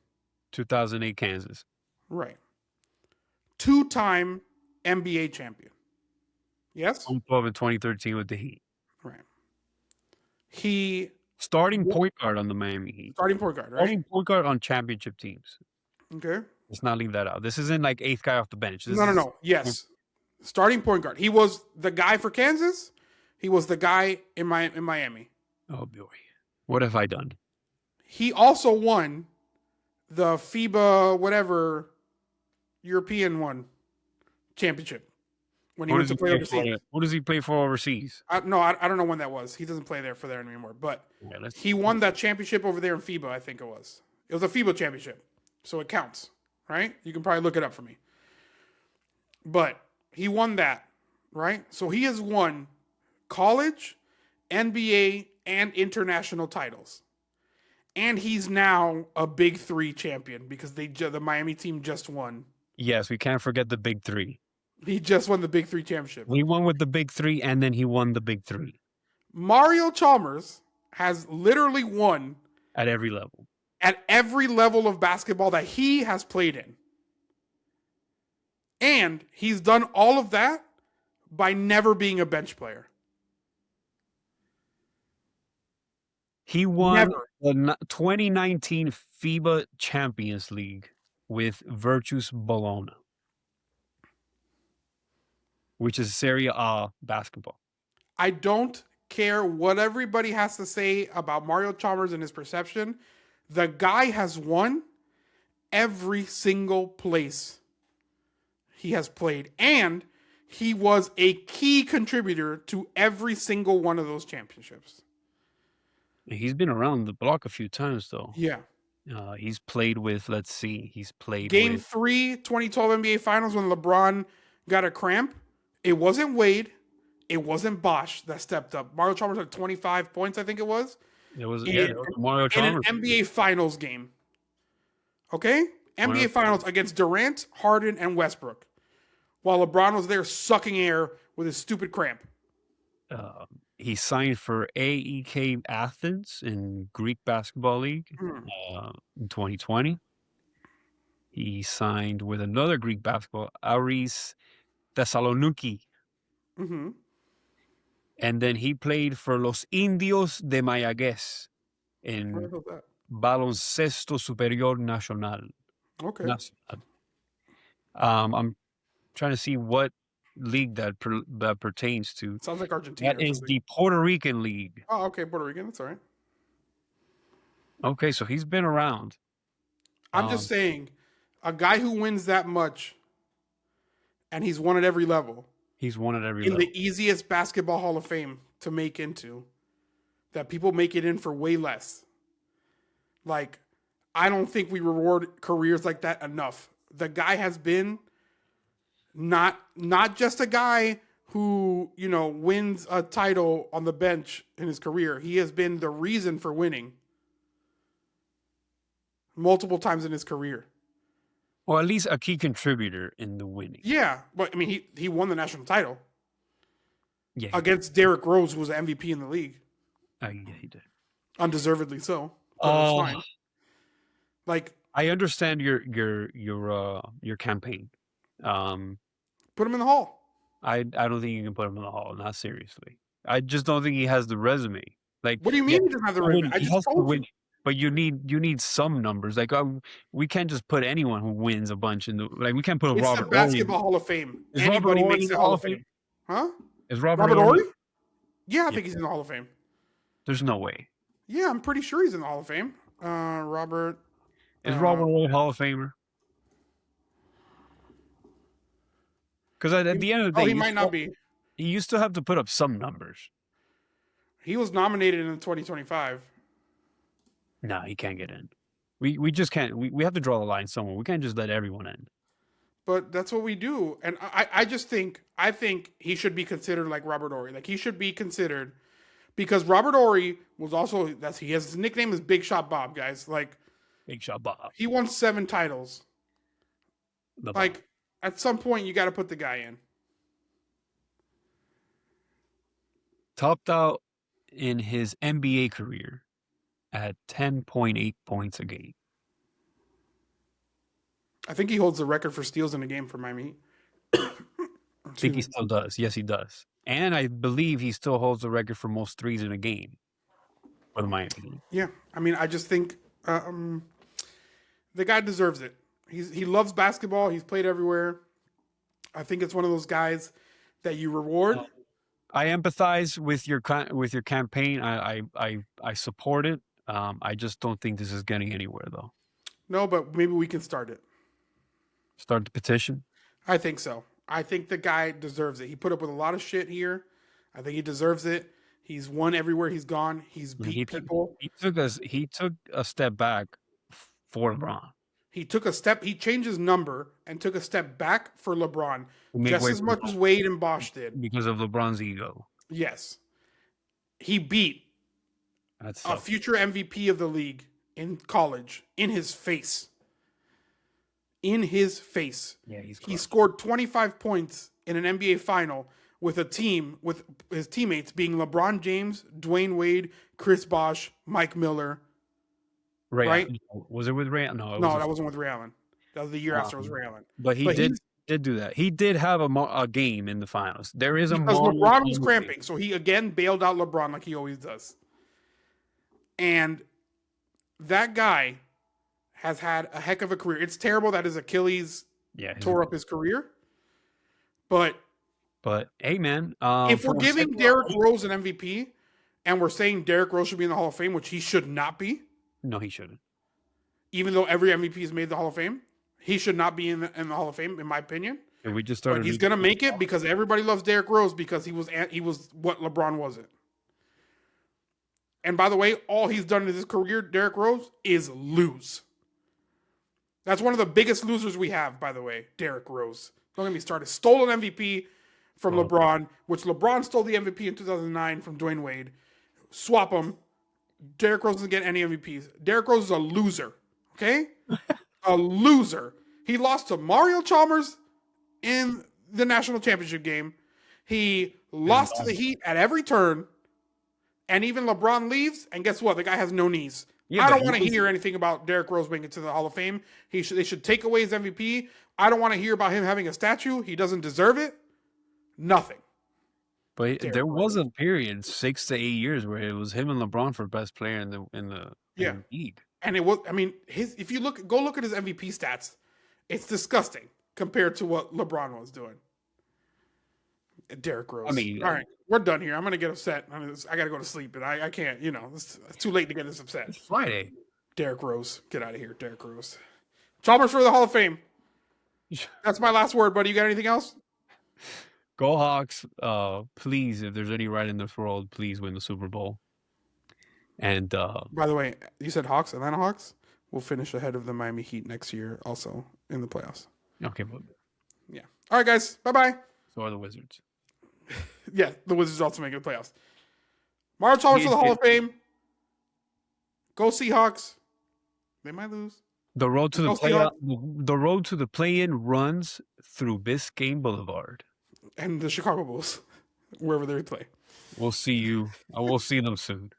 2008 Kansas. Right. 2-time NBA champion. Yes? 2012 and 2013 with the Heat. Right. He Starting point guard on the Miami Heat. starting point guard, right? Starting point guard on championship teams. Okay. Let's not leave that out. This isn't like 8th guy off the bench. This No. is- Yes. Starting point guard. He was the guy for Kansas. He was the guy in Miami. Oh boy. What have I done? He also won the FIBA whatever European one championship when he went to play overseas. What does he play for overseas? I don't know when that was. He doesn't play there anymore. But he won that championship over there in FIBA, I think it was. It was a FIBA championship. So it counts, right? You can probably look it up for me. But he won that, right? So he has won college, NBA, and international titles. And he's now a Big Three champion because the Miami team just won. Yes, we can't forget the Big Three. He just won the Big Three championship. He won with the Big Three, and then he won the Big Three. Mario Chalmers has literally won At every level. at every level of basketball that he has played in. And he's done all of that by never being a bench player. He won Never. the 2019 FIBA Champions League with Virtus Bologna, which is Serie A basketball. I don't care what everybody has to say about Mario Chalmers and his perception. The guy has won every single place he has played. And he was a key contributor to every single one of those championships. He's been around the block a few times, though. Yeah. He's played with, Game 3, 2012 NBA Finals when LeBron got a cramp. It wasn't Wade. It wasn't Bosch that stepped up. Mario Chalmers had 25 points, I think it was. It was Mario In Chalmers. an NBA Finals game. Okay? NBA Finals against Durant, Harden, and Westbrook. While LeBron was there sucking air with his stupid cramp. He signed for AEK Athens in Greek Basketball League in 2020. He signed with another Greek basketball, Aris Thessaloniki. Mm-hmm. And then he played for Los Indios de Mayagüez in What the hell's that? Baloncesto Superior Nacional. Okay. Nacional. I'm trying to see what league that pertains to. Sounds like Argentina. That is the Puerto Rican League. Oh, okay. Puerto Rican. That's all right. Okay, so he's been around. I'm just saying, a guy who wins that much, and he's won at every level. He's won at every in level. the easiest basketball Hall of Fame to make into, that people make it in for way less. Like, I don't think we reward careers like that enough. The guy has been not just a guy who, wins a title on the bench in his career. He has been the reason for winning multiple times in his career. Or at least a key contributor in the winning. Yeah, but I mean, he won the national title. Yeah, against Derrick Rose, who was the MVP in the league. Yeah, he did. Undeservedly so. But it's fine. Like, I understand your campaign. Put him in the Hall. I don't think you can put him in the Hall. Not seriously. I just don't think he has the resume. Like, what do you mean he doesn't have the resume? I just told you. But you need some numbers. Like, we can't just put anyone who wins a bunch in the. Like, we can't put It's Robert the Basketball Hall of Fame. Is Anybody Robert makes the Hall of Fame. Huh? Is Robert Horry? Yeah, I think he's in the Hall of Fame. There's no way. Yeah, I'm pretty sure he's in the Hall of Fame. Robert. Is Robert Horry Hall of Famer? Because at the end of the day, he might not be. You still have to put up some numbers. He was nominated in 2025. No, he can't get in. We just can't. We have to draw the line somewhere. We can't just let everyone in. But that's what we do. And I think he should be considered like Robert Horry. Like, he should be considered because Robert Ory was also his nickname is Big Shot Bob, guys. Like Big Shot Bob. he won 7 titles. The Bob. Like at some point you got to put the guy in. Topped out in his NBA career at 10.8 points a game. I think he holds the record for steals in a game for Miami. I think he still does. Yes, he does. And I believe he still holds the record for most threes in a game for the Miami Heat. Yeah, I mean, I just think the guy deserves it. He loves basketball. He's played everywhere. I think it's one of those guys that you reward. I empathize with your campaign. I support it. I just don't think this is getting anywhere, though. No, but maybe we can start it. Start the petition? I think so. I think the guy deserves it. He put up with a lot of shit here. I think he deserves it. He's won everywhere he's gone. He's beat people. He took a step back for LeBron. He changed his number and took a step back for LeBron, just as much as Wade and Bosch did. Because of LeBron's ego. Yes. He beat a future MVP of the league in college in his face. In his face. Yeah, he scored 25 points in an NBA final with a team, with his teammates being LeBron James, Dwayne Wade, Chris Bosh, Mike Miller. Right? Was it with Ray Allen? No, that wasn't with Ray Allen. That was the year after it was Ray Allen. But he did do that. He did have a game in the finals. There is because LeBron was cramping, so he again bailed out LeBron like he always does. And that guy has had a heck of a career. It's terrible that his Achilles tore up his career. But hey, man, if we're giving Derrick Rose an MVP and we're saying Derrick Rose should be in the Hall of Fame, which he should not be. No, he shouldn't. Even though every MVP has made the Hall of Fame, he should not be in the Hall of Fame, in my opinion. And we just started. But he's gonna make it because everybody loves Derrick Rose because he was what LeBron wasn't. And by the way, all he's done in his career, Derrick Rose, is lose. That's one of the biggest losers we have, by the way, Derrick Rose. Don't get me started. Stole an MVP from LeBron, which LeBron stole the MVP in 2009 from Dwayne Wade. Swap them. Derrick Rose doesn't get any MVPs. Derrick Rose is a loser, okay? A loser. He lost to Mario Chalmers in the national championship game. He lost to the Heat at every turn. And even LeBron leaves, and guess what? The guy has no knees. Yeah, I don't want to hear anything about Derrick Rose making it to the Hall of Fame. They should take away his MVP. I don't want to hear about him having a statue. He doesn't deserve it. Nothing. But there was a period, 6 to 8 years, where it was him and LeBron for best player in the league. And it was, I mean, if you go look at his MVP stats, it's disgusting compared to what LeBron was doing. Derrick Rose. I mean, all right, we're done here. I'm gonna get upset. I gotta go to sleep, and I can't. You know, it's too late to get this upset. It's Friday. Derrick Rose, get out of here, Derrick Rose. Chalmers for the Hall of Fame. That's my last word, buddy. You got anything else? Go Hawks. Please, if there's any right in this world, please win the Super Bowl. And by the way, you said Hawks, Atlanta Hawks will finish ahead of the Miami Heat next year, also in the playoffs. Okay, but yeah. All right, guys. Bye-bye. So are the Wizards. Yeah, the Wizards also making the playoffs. Mario Chalmers for the Hall of Fame. Go Seahawks. They might lose. The road to the road to the play-in runs through Biscayne Boulevard. And the Chicago Bulls, wherever they play. We'll see you. I will see them soon.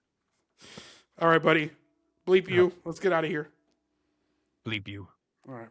All right, buddy. Bleep you. Let's get out of here. Bleep you. All right.